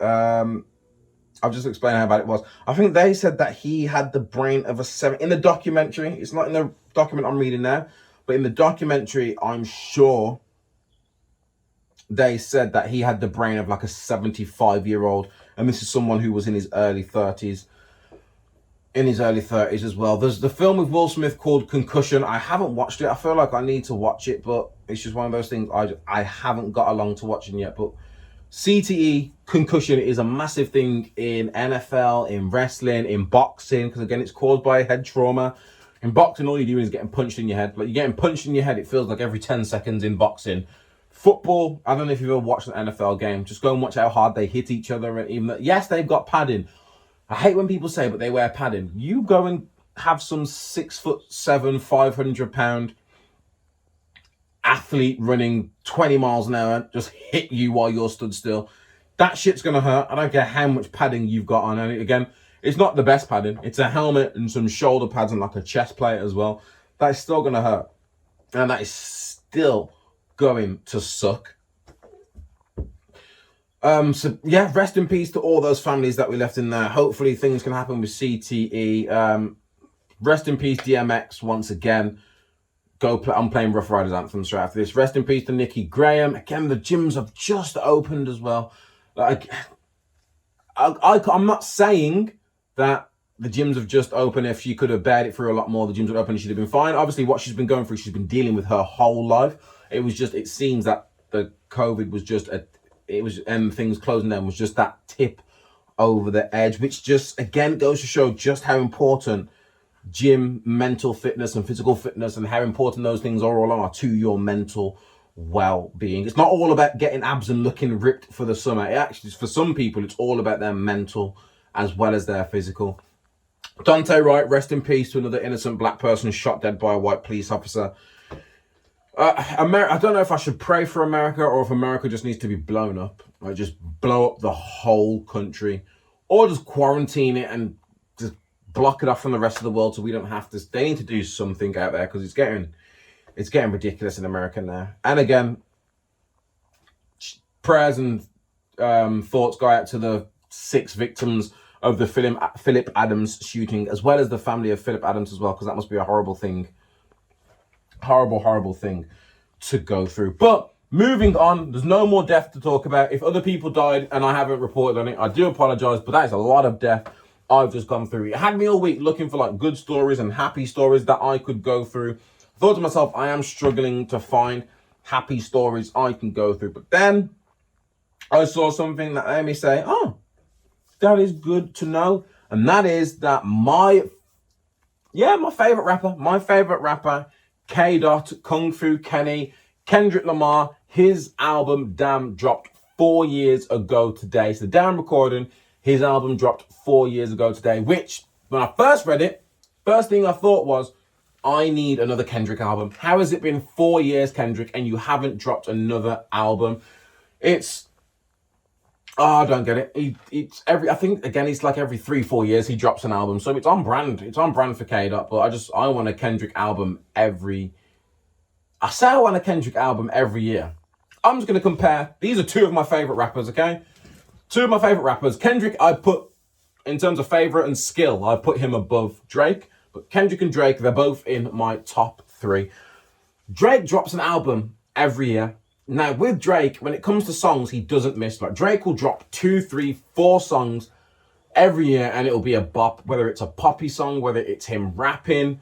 I'll just explain how bad it was. I think they said that he had the brain of a 7 in the documentary. It's not in the document I'm reading now, but in the documentary, I'm sure they said that he had the brain of like a 75-year-old, and this is someone who was in his early 30s. In his early 30s as well. There's the film with Will Smith called Concussion. I haven't watched it. I feel like I need to watch it, but it's just one of those things I haven't got along to watching yet. But CTE, concussion, is a massive thing in NFL, in wrestling, in boxing, because again, it's caused by head trauma. In boxing, all you're doing is getting punched in your head. Like, you're getting punched in your head, it feels like every 10 seconds in boxing. Football, I don't know if you've ever watched an NFL game. Just go and watch how hard they hit each other. And even yes, they've got padding. I hate when people say, but they wear padding. You go and have some 6'7", 500-pound athlete running 20 miles an hour just hit you while you're stood still. That shit's going to hurt. I don't care how much padding you've got on. And again, it's not the best padding. It's a helmet and some shoulder pads and like a chest plate as well. That is still going to hurt. And that is still going to suck. So yeah, rest in peace to all those families that we left in there. Hopefully things can happen with CTE. Rest in peace DMX once again. I'm playing Rough Riders Anthem straight after this. Rest in peace to Nicky Graham. Again, the gyms have just opened as well. Like, I'm not saying that the gyms have just opened. If she could have bared it through a lot more, the gyms would open and she'd have been fine. Obviously, what she's been going through, she's been dealing with her whole life. It seems that the COVID was just and things closing down was just that tip over the edge, which just, again, goes to show just how important gym, mental fitness and physical fitness and how important those things all are to your mental well-being. It's not all about getting abs and looking ripped for the summer. It actually, for some people, it's all about their mental as well as their physical. Dante Wright, rest in peace to another innocent black person shot dead by a white police officer. I don't know if I should pray for America or if America just needs to be blown up. Like, just blow up the whole country, or just quarantine it and just block it off from the rest of the world so we don't have to. They need to do something out there, because it's getting ridiculous in America now. And again, prayers and thoughts go out to the 6 victims of the Phillip Adams shooting, as well as the family of Phillip Adams as well, because that must be a horrible thing. Horrible thing to go through. But moving on, there's no more death to talk about. If other people died and I haven't reported on it, I do apologize, but that is a lot of death I've just gone through. It had me all week looking for like good stories and happy stories that I could go through. I thought to myself, I am struggling to find happy stories I can go through. But then I saw something that made me say, oh, that is good to know. And that is that my Yeah, my favorite rapper, K. Dot, Kung Fu Kenny, Kendrick Lamar. His album Damn dropped 4 years ago today. So the Damn recording, his album dropped 4 years ago today, which when I first read it, first thing I thought was, I need another Kendrick album. How has it been 4 years, Kendrick, and you haven't dropped another album? I don't get it. I think again, it's like every 3-4 years he drops an album. So it's on brand. It's on brand for K. Dot, but I want a Kendrick album I want a Kendrick album every year. I'm just gonna compare. These are two of my favorite rappers, okay? Two of my favorite rappers. Kendrick, I put, in terms of favorite and skill, I put him above Drake. But Kendrick and Drake, they're both in my top 3. Drake drops an album every year. Now, with Drake, when it comes to songs, he doesn't miss. Like, Drake will drop 2, 3, 4 songs every year, and it'll be a bop, whether it's a poppy song, whether it's him rapping.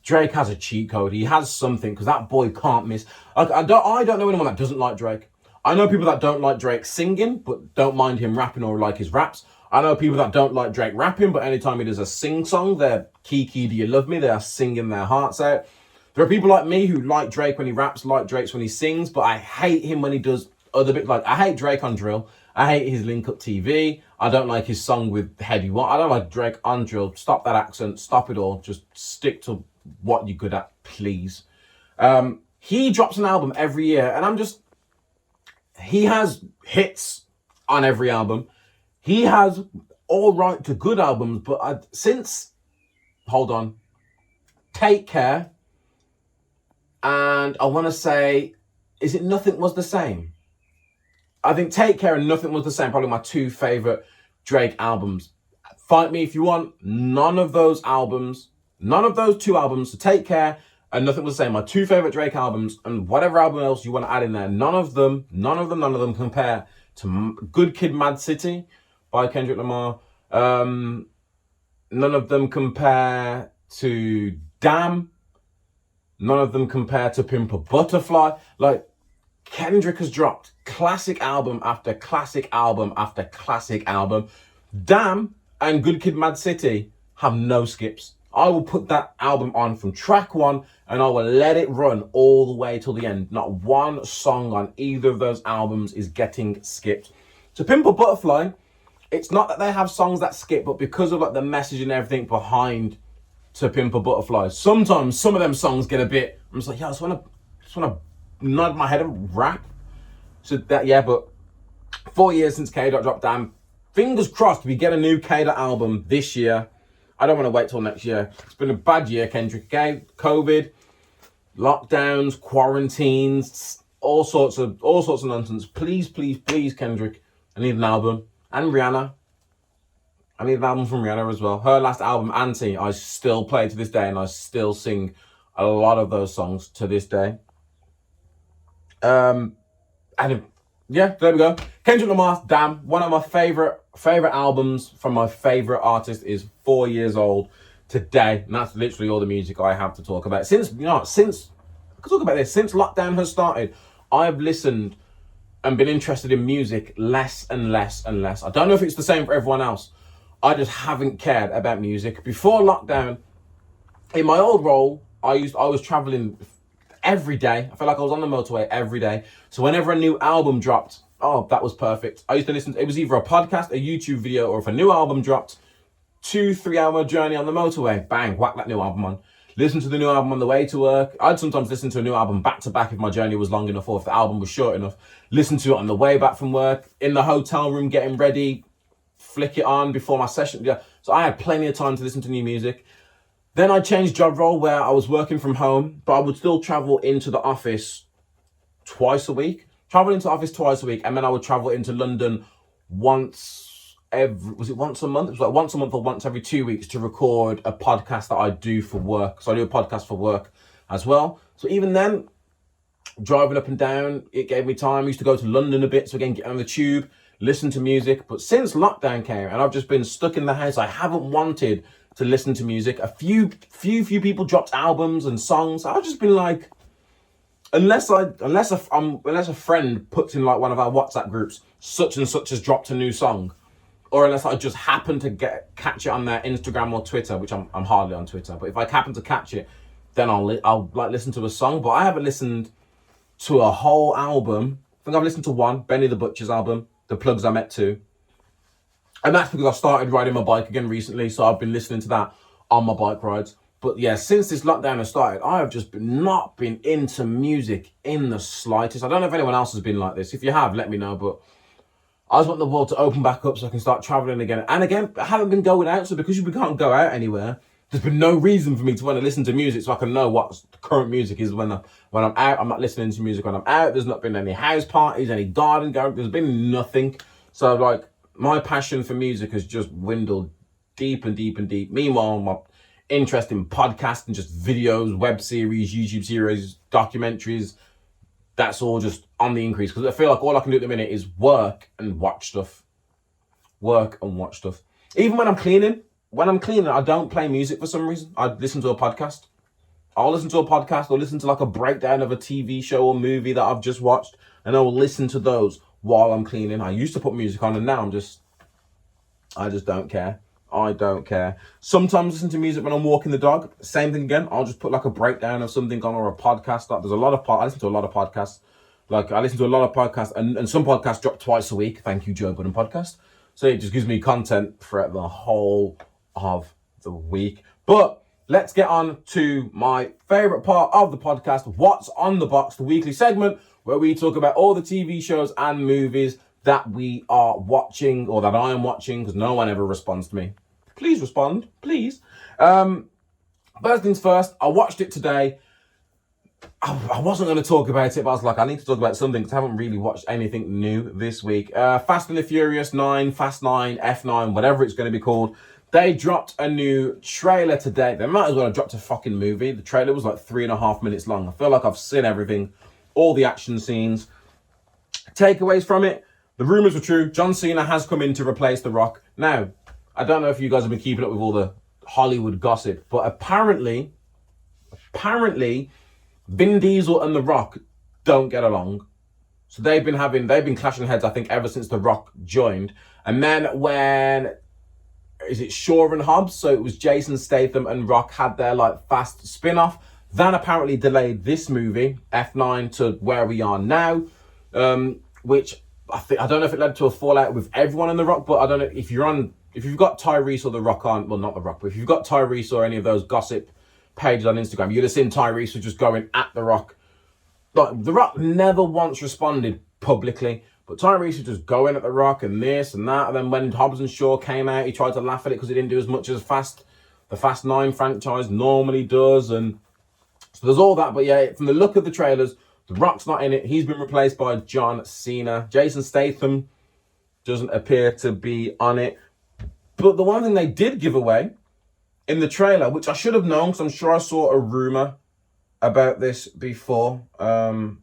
Drake has a cheat code. He has something, because that boy can't miss. I don't know anyone that doesn't like Drake. I know people that don't like Drake singing, but don't mind him rapping or like his raps. I know people that don't like Drake rapping, but anytime he does a sing song, they're Kiki, do you love me? They are singing their hearts out. There are people like me who like Drake when he raps, like Drake when he sings, but I hate him when he does other bits. Like, I hate Drake on drill. I hate his Link Up TV. I don't like his song with Heady One. I don't like Drake on drill. Stop that accent. Stop it all. Just stick to what you're good at, please. He drops an album every year, and he has hits on every album. He has all right to good albums, but Take Care, and I want to say, is it Nothing Was the Same? I think Take Care and Nothing Was the Same, probably my 2 favorite Drake albums. Fight me if you want. None of those 2 albums, so Take Care and Nothing Was the Same, my 2 favorite Drake albums, and whatever album else you want to add in there, none of them compare to Good Kid, Mad City by Kendrick Lamar. None of them compare to Damn. None of them compare to Pimp a Butterfly. Like, Kendrick has dropped classic album after classic album after classic album. Damn and Good Kid, Mad City have no skips. I will put that album on from track 1 and I will let it run all the way till the end. Not one song on either of those albums is getting skipped. To Pimp a Butterfly, it's not that they have songs that skip, but because of like the message and everything behind To Pimp a Butterfly, sometimes some of them songs get a bit, I'm just like, yeah, I just want to nod my head and rap. So that, yeah, but 4 years since K. Dot dropped Damn. Fingers crossed we get a new K. Dot album this year. I don't want to wait till next year. It's been a bad year, Kendrick. Okay? COVID, lockdowns, quarantines, all sorts of nonsense. Please, Kendrick, I need an album. And Rihanna. I need an album from Rihanna as well. Her last album, Auntie, I still play to this day, and I still sing a lot of those songs to this day. Yeah, there we go. Kendrick Lamar, Damn. One of my favorite albums from my favorite artist is 4 years old today, and that's literally all the music I have to talk about. Since lockdown has started, I've listened and been interested in music less and less and less. I don't know if it's the same for everyone else. I just haven't cared about music. Before lockdown, in my old role, I was traveling every day. I felt like I was on the motorway every day. So whenever a new album dropped, oh, that was perfect. I used to listen. It was either a podcast, a YouTube video, or if a new album dropped, 2-3 hour journey on the motorway, bang, whack that new album on. Listen to the new album on the way to work. I'd sometimes listen to a new album back to back if my journey was long enough or if the album was short enough. Listen to it on the way back from work, in the hotel room getting ready, flick it on before my session. Yeah. So I had plenty of time to listen to new music. Then I changed job role where I was working from home, but I would still travel into the office twice a week. And then I would travel into London once a month? It was like once a month or once every 2 weeks to record a podcast that I do for work. So I do a podcast for work as well. So even then, driving up and down, it gave me time. I used to go to London a bit, so again, get on the tube, listen to music. But since lockdown came and I've just been stuck in the house, I haven't wanted to listen to music. A few people dropped albums and songs. I've just been like, unless a friend puts in like one of our WhatsApp groups, such and such has dropped a new song, or unless I just happen to catch it on their Instagram or Twitter, which I'm hardly on Twitter, but if I happen to catch it, then I'll like listen to a song. But I haven't listened to a whole album. I think I've listened to one, Benny the Butcher's album, The Plugs I Met Too. And that's because I started riding my bike again recently, so I've been listening to that on my bike rides. But yeah, since this lockdown has started, I have just not been into music in the slightest. I don't know if anyone else has been like this. If you have, let me know. But I just want the world to open back up so I can start traveling again. And again, I haven't been going out, so because we can't go out anywhere, there's been no reason for me to want to listen to music so I can know what the current music is when I'm out. I'm not listening to music when I'm out. There's not been any house parties, any garden going. There's been nothing. So like my passion for music has just dwindled deep and deep and deep. Meanwhile, my interest in podcasts and just videos, web series, YouTube series, documentaries, that's all just on the increase. Because I feel like all I can do at the minute is work and watch stuff. Work and watch stuff. Even when I'm cleaning. When I'm cleaning, I don't play music for some reason. I listen to a podcast. I'll listen to a podcast or listen to like a breakdown of a TV show or movie that I've just watched. And I will listen to those while I'm cleaning. I used to put music on and now I just don't care. I don't care. Sometimes listen to music when I'm walking the dog. Same thing again. I'll just put like a breakdown of something on or a podcast. Like there's a lot of I listen to a lot of podcasts. Like I listen to a lot of podcasts and some podcasts drop twice a week. Thank you, Joe Budden Podcast. So it just gives me content for the whole of the week. But let's get on to my favorite part of the podcast, What's on the Box, the weekly segment where we talk about all the TV shows and movies that we are watching or that I am watching, because no one ever responds to me. Please respond, please. First things first, I watched it today. I wasn't going to talk about it, but I was like, I need to talk about something because I haven't really watched anything new this week. Fast and the Furious 9, Fast 9, F9, whatever it's going to be called. They dropped a new trailer today. They might as well have dropped a fucking movie. The trailer was like 3.5 minutes long. I feel like I've seen everything, all the action scenes. Takeaways from it. The rumors were true. John Cena has come in to replace The Rock. Now, I don't know if you guys have been keeping up with all the Hollywood gossip, but apparently, Vin Diesel and The Rock don't get along. So they've been clashing heads, I think, ever since The Rock joined. And then when, is it Shaw and Hobbs? So it was Jason Statham and Rock had their like fast spin-off. That apparently delayed this movie, F9, to where we are now, which I don't know if it led to a fallout with everyone in The Rock, but I don't know if you've got Tyrese or The Rock on, well, not The Rock, but if you've got Tyrese or any of those gossip pages on Instagram, you'd have seen Tyrese was just going at The Rock. Like, The Rock never once responded publicly, but Tyrese was just going at The Rock and this and that. And then when Hobbs and Shaw came out, he tried to laugh at it because it didn't do as much as the Fast 9 franchise normally does. And so there's all that. But yeah, from the look of the trailers, The Rock's not in it. He's been replaced by John Cena. Jason Statham doesn't appear to be on it. But the one thing they did give away in the trailer, which I should have known because I'm sure I saw a rumor about this before. But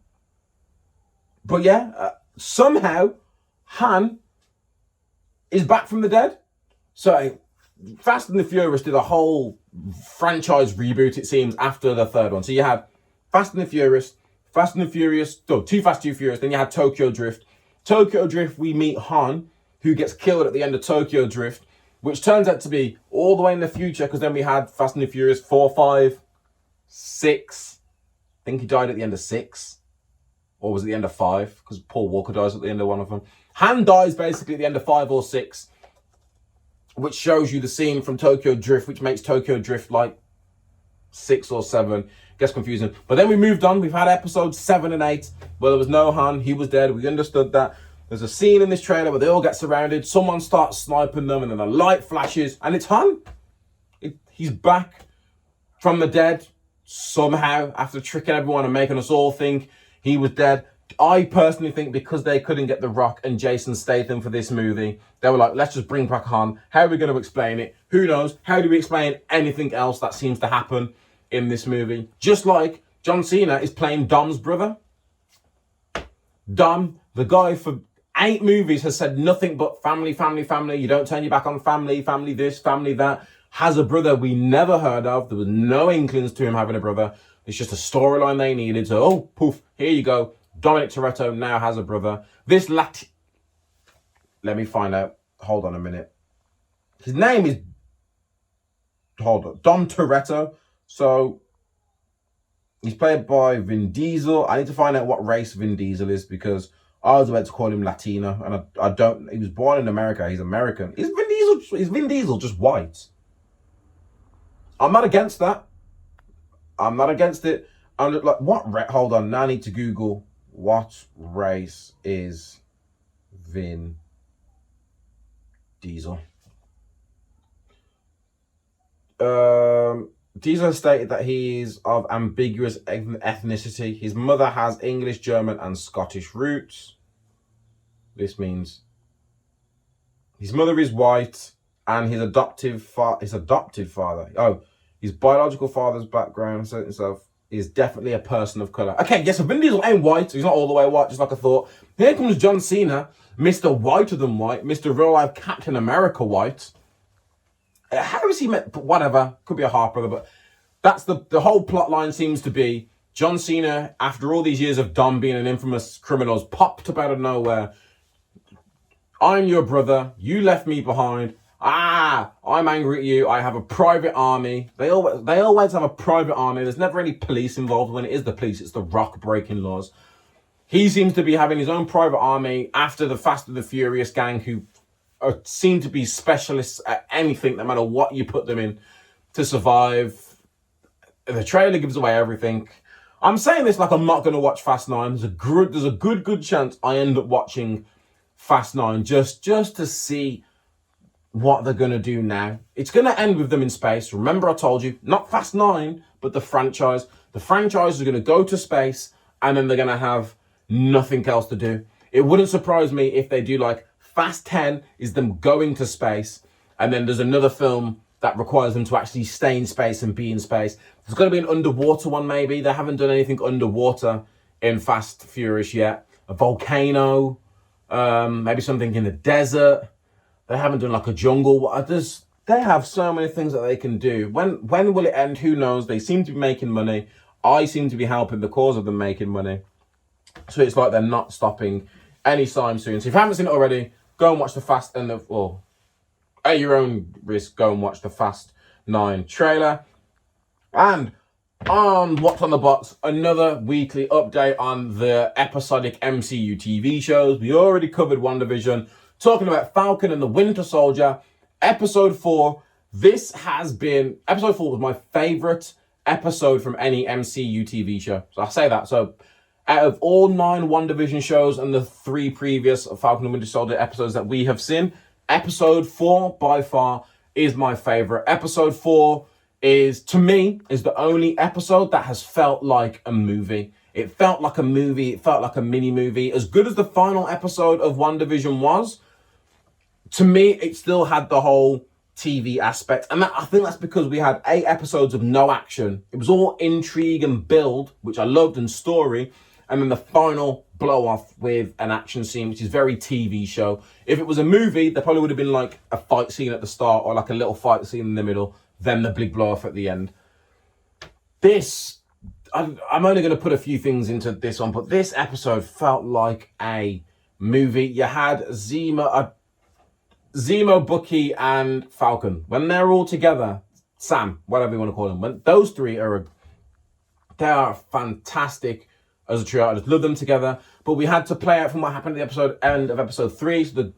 yeah, somehow Han is back from the dead. So Fast and the Furious did a whole franchise reboot, it seems, after the third one. So you had two Fast, Too Furious, then you had Tokyo Drift. Tokyo Drift, we meet Han, who gets killed at the end of Tokyo Drift, which turns out to be all the way in the future, because then we had Fast and the Furious 4, 5, 6. I think he died at the end of 6. Or was it the end of 5? Because Paul Walker dies at the end of one of them. Han dies basically at the end of 5 or 6, which shows you the scene from Tokyo Drift, which makes Tokyo Drift like 6 or 7. Gets confusing. But then we moved on. We've had episodes 7 and 8 where there was no Han. He was dead. We understood that. There's a scene in this trailer where they all get surrounded. Someone starts sniping them and then a light flashes and it's Han. He's back from the dead somehow after tricking everyone and making us all think he was dead. I personally think because they couldn't get The Rock and Jason Statham for this movie, they were like, let's just bring back Han. How are we going to explain it? Who knows? How do we explain anything else that seems to happen in this movie? Just like John Cena is playing Dom's brother. Dom, the guy for 8 movies, has said nothing but family, family, family. You don't turn your back on family, family this, family that. Has a brother we never heard of. There was no inklings to him having a brother. It's just a storyline they needed. So, oh, poof, here you go. Dominic Toretto now has a brother. Let me find out. hold on a minute. His name is, Dom Toretto. So he's played by Vin Diesel. I need to find out what race Vin Diesel is, because I was about to call him Latino, and I don't. He was born in America. He's American. Is Vin Diesel just white? I'm not against that. I'm not against it. I'm just like, hold on. Now I need to Google what race is Vin Diesel. Diesel stated that he is of ambiguous ethnicity. His mother has English, German, and Scottish roots. This means his mother is white, and his adoptive father. Oh, his biological father's background himself is definitely a person of color. Okay, yes, so Vin Diesel ain't white. So he's not all the way white, just like I thought. Here comes John Cena, Mr. Whiter than white, Mr. Real Life Captain America white. How is he meant? Whatever, could be a half brother, but that's the whole plot line seems to be John Cena, after all these years of Dom being an infamous criminal, has popped up out of nowhere. I'm your brother. You left me behind. I'm angry at you. I have a private army. They always have a private army. There's never any police involved. When it is the police, it's the rock breaking laws. He seems to be having his own private army after the Fast and the Furious gang, who seem to be specialists at anything, no matter what you put them in, to survive. The trailer gives away everything. I'm saying this like I'm not going to watch Fast 9. There's a good chance I end up watching Fast 9 just to see what they're going to do now. It's going to end with them in space. Remember I told you, not Fast 9, but the franchise. The franchise is going to go to space, and then they're going to have nothing else to do. It wouldn't surprise me if they do like Fast 10 is them going to space, and then there's another film that requires them to actually stay in space and be in space. There's going to be an underwater one, maybe. They haven't done anything underwater in Fast Furious yet. A volcano, maybe something in the desert. They haven't done like a jungle. They have so many things that they can do. When will it end? Who knows? They seem to be making money. I seem to be helping the cause of them making money. So it's like they're not stopping anytime soon. So if you haven't seen it already, go and watch the Fast and at your own risk, go and watch the Fast 9 trailer. And on What's on the Box, another weekly update on the episodic MCU TV shows. We already covered WandaVision, talking about Falcon and the Winter Soldier. Episode 4. Episode 4 was my favorite episode from any MCU TV show. So I say that. So out of all 9 WandaVision shows and the 3 previous Falcon and Winter Soldier episodes that we have seen, episode 4 by far is my favorite. Episode 4 is the only episode that has felt like a movie. It felt like a movie. It felt like a mini movie. As good as the final episode of WandaVision was, to me, it still had the whole TV aspect. And I think that's because we had 8 episodes of no action. It was all intrigue and build, which I loved, and story. And then the final blow off with an action scene, which is very TV show. If it was a movie, there probably would have been like a fight scene at the start, or like a little fight scene in the middle, then the big blow off at the end. I'm only going to put a few things into this one, but this episode felt like a movie. You had Zemo, Bucky, and Falcon. When they're all together, Sam, whatever you want to call them, when those 3 they are fantastic as a trio. I just love them together. But we had to play out from what happened at the end of episode 3. So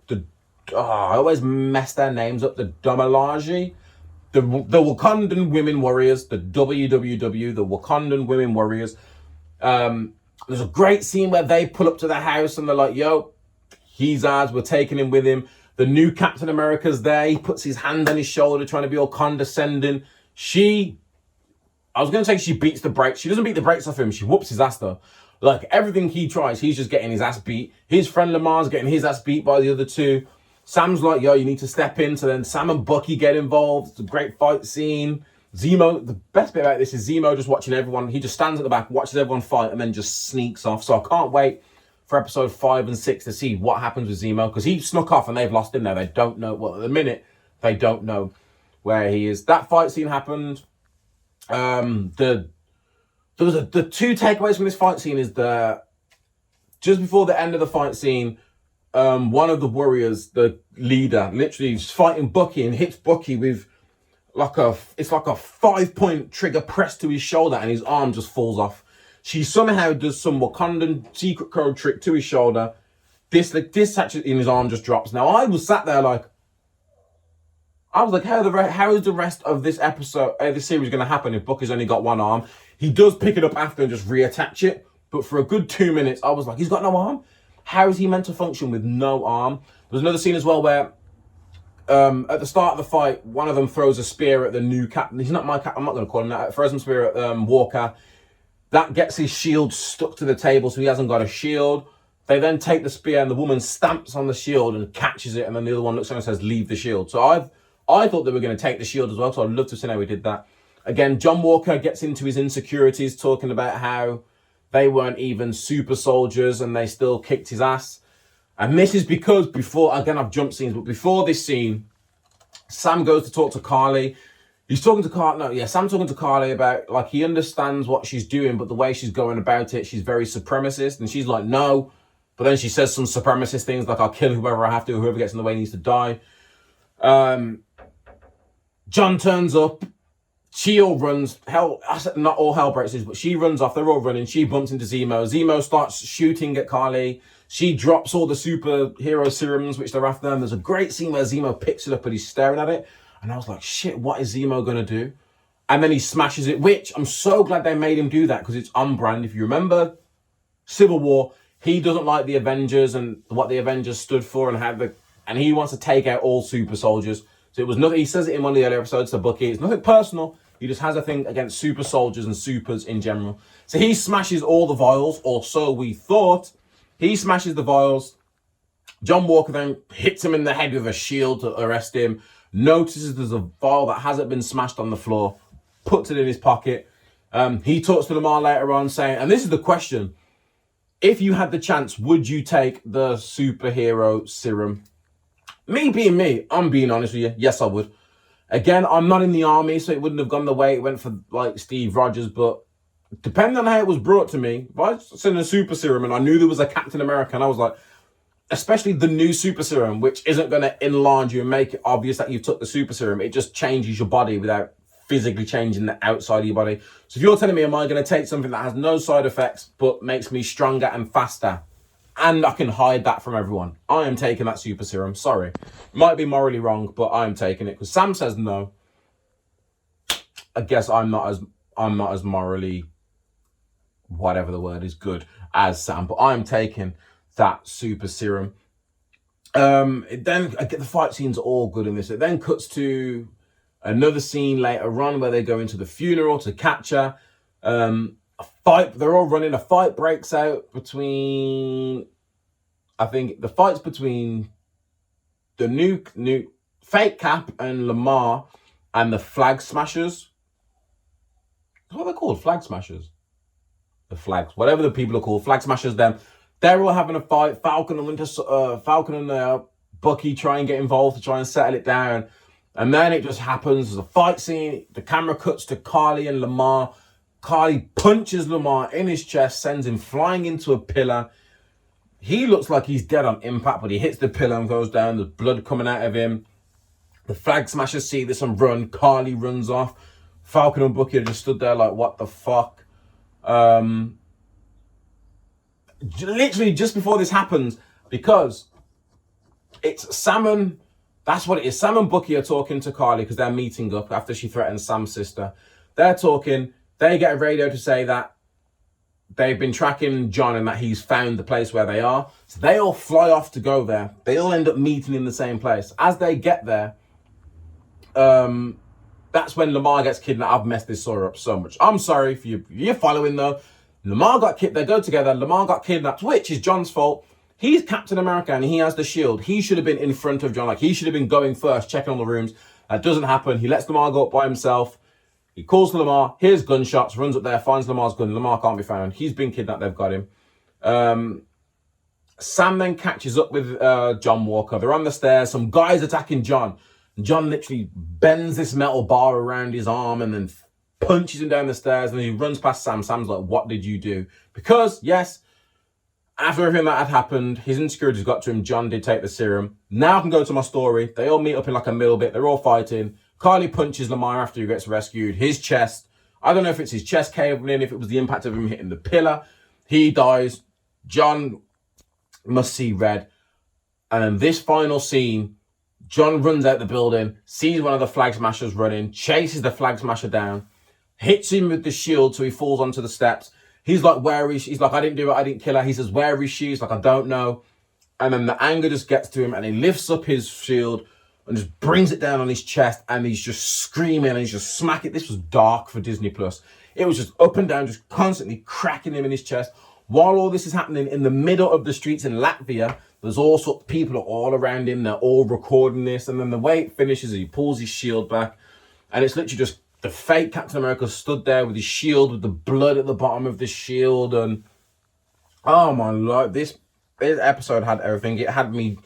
I always mess their names up. The Domalaji, the Wakandan Women Warriors, the WWW, the Wakandan Women Warriors. There's a great scene where they pull up to the house and they're like, yo, he's ours, we're taking him with him. The new Captain America's there. He puts his hand on his shoulder, trying to be all condescending. I was going to say she beats the brakes. She doesn't beat the brakes off him. She whoops his ass though. Like everything he tries, he's just getting his ass beat. His friend Lamar's getting his ass beat by the other 2. Sam's like, yo, you need to step in. So then Sam and Bucky get involved. It's a great fight scene. Zemo, the best bit about this is Zemo just watching everyone. He just stands at the back, watches everyone fight, and then just sneaks off. So I can't wait for episode 5 and 6 to see what happens with Zemo, because he snuck off and they've lost him there. They don't know, well, at the minute, they don't know where he is. That fight scene happened. The 2 takeaways from this fight scene is just before the end of the fight scene, one of the warriors, the leader, literally is fighting Bucky and hits Bucky with it's like a 5-point trigger pressed to his shoulder, and his arm just falls off. She somehow does some Wakandan secret code trick to his shoulder. This actually in his arm just drops. Now I was sat there like, how is the rest of this episode, this series going to happen if Bucky's only got one arm? He does pick it up after and just reattach it, but for a good 2 minutes, I was like, he's got no arm? How is he meant to function with no arm? There's another scene as well where, at the start of the fight, one of them throws a spear at the new captain. He's not my captain, I'm not going to call him that. Throws a spear at Walker. That gets his shield stuck to the table, so he hasn't got a shield. They then take the spear, and the woman stamps on the shield and catches it, and then the other one looks at her and says, leave the shield. So I thought they were going to take the shield as well, so I'd love to see how we did that. Again, John Walker gets into his insecurities, talking about how they weren't even super soldiers and they still kicked his ass. And this is because I've jumped scenes, but before this scene, Sam goes to talk to Carly. Sam's talking to Carly about, like, he understands what she's doing, but the way she's going about it, she's very supremacist. And she's like, no. But then she says some supremacist things like, I'll kill whoever I have to, whoever gets in the way needs to die. John turns up. She all runs. Not all hell breaks loose, but she runs off. They're all running. She bumps into Zemo. Zemo starts shooting at Carly. She drops all the superhero serums, which they're after. And there's a great scene where Zemo picks it up and he's staring at it. And I was like, shit, what is Zemo going to do? And then he smashes it, which I'm so glad they made him do that because it's on brand. If you remember Civil War, he doesn't like the Avengers and what the Avengers stood for and he wants to take out all super soldiers. So it was nothing. He says it in one of the earlier episodes to Bucky. It's nothing personal. He just has a thing against super soldiers and supers in general. So he smashes all the vials, or so we thought. He smashes the vials. John Walker then hits him in the head with a shield to arrest him. Notices there's a vial that hasn't been smashed on the floor. Puts it in his pocket. He talks to Lamar later on saying, and this is the question, if you had the chance, would you take the superhero serum? Me being me, I'm being honest with you. Yes, I would. Again, I'm not in the army, so it wouldn't have gone the way it went for, like, Steve Rogers, but depending on how it was brought to me, if I seen a super serum and I knew there was a Captain America, and I was like, especially the new super serum, which isn't going to enlarge you and make it obvious that you took the super serum, it just changes your body without physically changing the outside of your body. So if you're telling me, am I going to take something that has no side effects but makes me stronger and faster, and I can hide that from everyone, I am taking that super serum. Sorry. Might be morally wrong, but I'm taking it because Sam says no. I guess I'm not as morally, whatever the word is, good as Sam, but I'm taking that super serum. Then I get the fight scenes are all good in this. It then cuts to another scene later on where they go into the funeral to catch her. A fight, they're all running. A fight breaks out between, I think the fight's between the new fake Cap and Lamar and the Flag Smashers. What are they called? Flag Smashers? The Flags, whatever the people are called, Flag Smashers, them. They're all having a fight. Falcon and Bucky try and get involved to try and settle it down. And then it just happens. There's a fight scene. The camera cuts to Carly and Lamar. Carly punches Lamar in his chest, sends him flying into a pillar. He looks like he's dead on impact, but he hits the pillar and goes down. There's blood coming out of him. The Flag Smashers see this and run. Carly runs off. Falcon and Bucky just stood there like, what the fuck? Literally just before this happens, because it's Sam, that's what it is. Sam and Bucky are talking to Carly because they're meeting up after she threatens Sam's sister. They're talking. They get a radio to say that they've been tracking John and that he's found the place where they are. So they all fly off to go there. They all end up meeting in the same place. As they get there, that's when Lamar gets kidnapped. I've messed this story up so much. I'm sorry if you're following though. Lamar got kidnapped. They go together. Lamar got kidnapped, which is John's fault. He's Captain America and he has the shield. He should have been in front of John. Like, he should have been going first, checking on the rooms. That doesn't happen. He lets Lamar go up by himself. He calls to Lamar, hears gunshots, runs up there, finds Lamar's gun. Lamar can't be found. He's been kidnapped. They've got him. Sam then catches up with John Walker. They're on the stairs. Some guy's attacking John. John literally bends this metal bar around his arm and then punches him down the stairs. And he runs past Sam. Sam's like, what did you do? Because, yes, After everything that had happened, his insecurities got to him. John did take the serum. Now I can go to my story. They all meet up in like a middle bit. They're all fighting. Carly punches Lamar after he gets rescued. His chest, I don't know if it's his chest caving in, if it was the impact of him hitting the pillar. He dies. John must see red. And then this final scene, John runs out the building, sees one of the flag smashers running, chases the flag smasher down, hits him with the shield so he falls onto the steps. He's like, where is she? He's like, I didn't do it, I didn't kill her. He says, where is she? He's like, I don't know. And then the anger just gets to him and he lifts up his shield and just brings it down on his chest and he's just screaming and he's just smacking. This was dark for Disney Plus. It was just up and down, just constantly cracking him in his chest. While all this is happening in the middle of the streets in Latvia, there's all sorts of people all around him. They're all recording this. And then the way it finishes, he pulls his shield back and it's literally just the fake Captain America stood there with his shield, with the blood at the bottom of the shield. And oh my Lord, this episode had everything. It had me,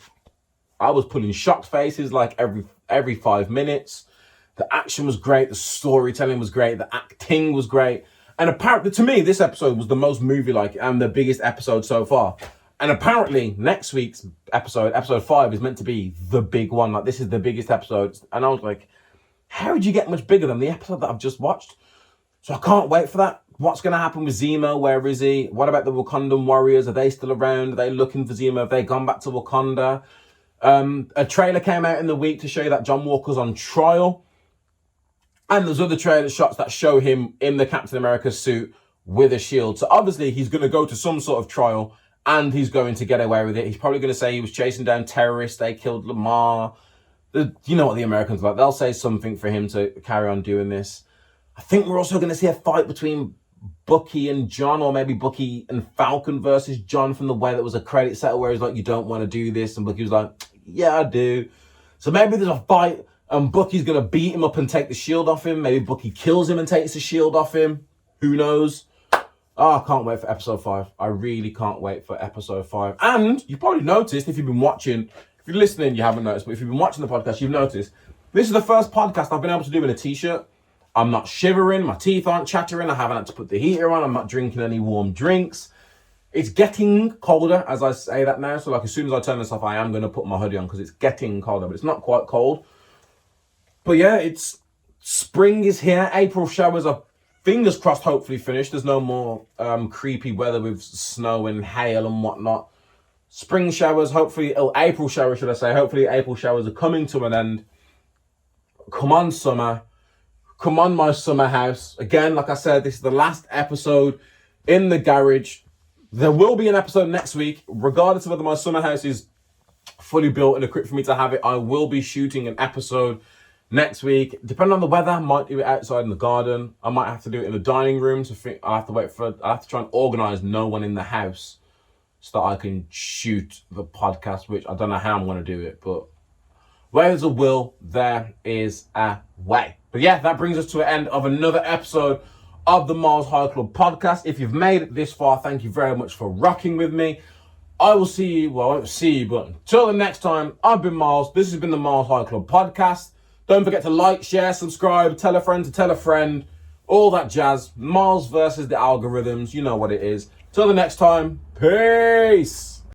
I was pulling shocked faces like every 5 minutes. The action was great. The storytelling was great. The acting was great. And apparently, to me, this episode was the most movie-like and the biggest episode so far. And apparently, next week's episode 5, is meant to be the big one. Like, this is the biggest episode. And I was like, how did you get much bigger than the episode that I've just watched? So I can't wait for that. What's going to happen with Zemo? Where is he? What about the Wakandan warriors? Are they still around? Are they looking for Zemo? Have they gone back to Wakanda? A trailer came out in the week to show you that John Walker's on trial. And there's other trailer shots that show him in the Captain America suit with a shield. So obviously he's going to go to some sort of trial and he's going to get away with it. He's probably going to say he was chasing down terrorists. They killed Lamar. You know what the Americans like. They'll say something for him to carry on doing this. I think we're also going to see a fight between Bucky and John, or maybe Bucky and Falcon versus John, from the way that was a credit set where he's like, you don't want to do this. And Bucky was like, yeah, I do. So maybe there's a fight and Bucky's going to beat him up and take the shield off him. Maybe Bucky kills him and takes the shield off him. Who knows? Oh, I can't wait for episode 5. I really can't wait for episode 5. And you probably noticed, if you've been watching, if you're listening, you haven't noticed, but if you've been watching the podcast, you've noticed, this is the first podcast I've been able to do in a t-shirt. I'm not shivering, my teeth aren't chattering, I haven't had to put the heater on, I'm not drinking any warm drinks. It's getting colder as I say that now, so like as soon as I turn this off, I am going to put my hoodie on because it's getting colder, but it's not quite cold. But yeah, it's spring is here. April showers are, fingers crossed, hopefully finished. There's no more creepy weather with snow and hail and whatnot. Spring showers, hopefully, April showers, should I say. Hopefully April showers are coming to an end. Come on, summer. Come on, my summer house. Again, like I said, this is the last episode in the garage. There will be an episode next week, regardless of whether my summer house is fully built and equipped for me to have it. I will be shooting an episode next week. Depending on the weather, I might do it outside in the garden. I might have to do it in the dining room. So I have to try and organize no one in the house so that I can shoot the podcast, which I don't know how I'm going to do it, but where there's a will, there is a way. But yeah, that brings us to the end of another episode of the Myles High Club podcast. If you've made it this far, thank you very much for rocking with me. I will see you, well, I won't see you, but until the next time, I've been Myles. This has been the Myles High Club podcast. Don't forget to like, share, subscribe, tell a friend to tell a friend, all that jazz. Myles versus the algorithms, you know what it is. Till the next time, peace.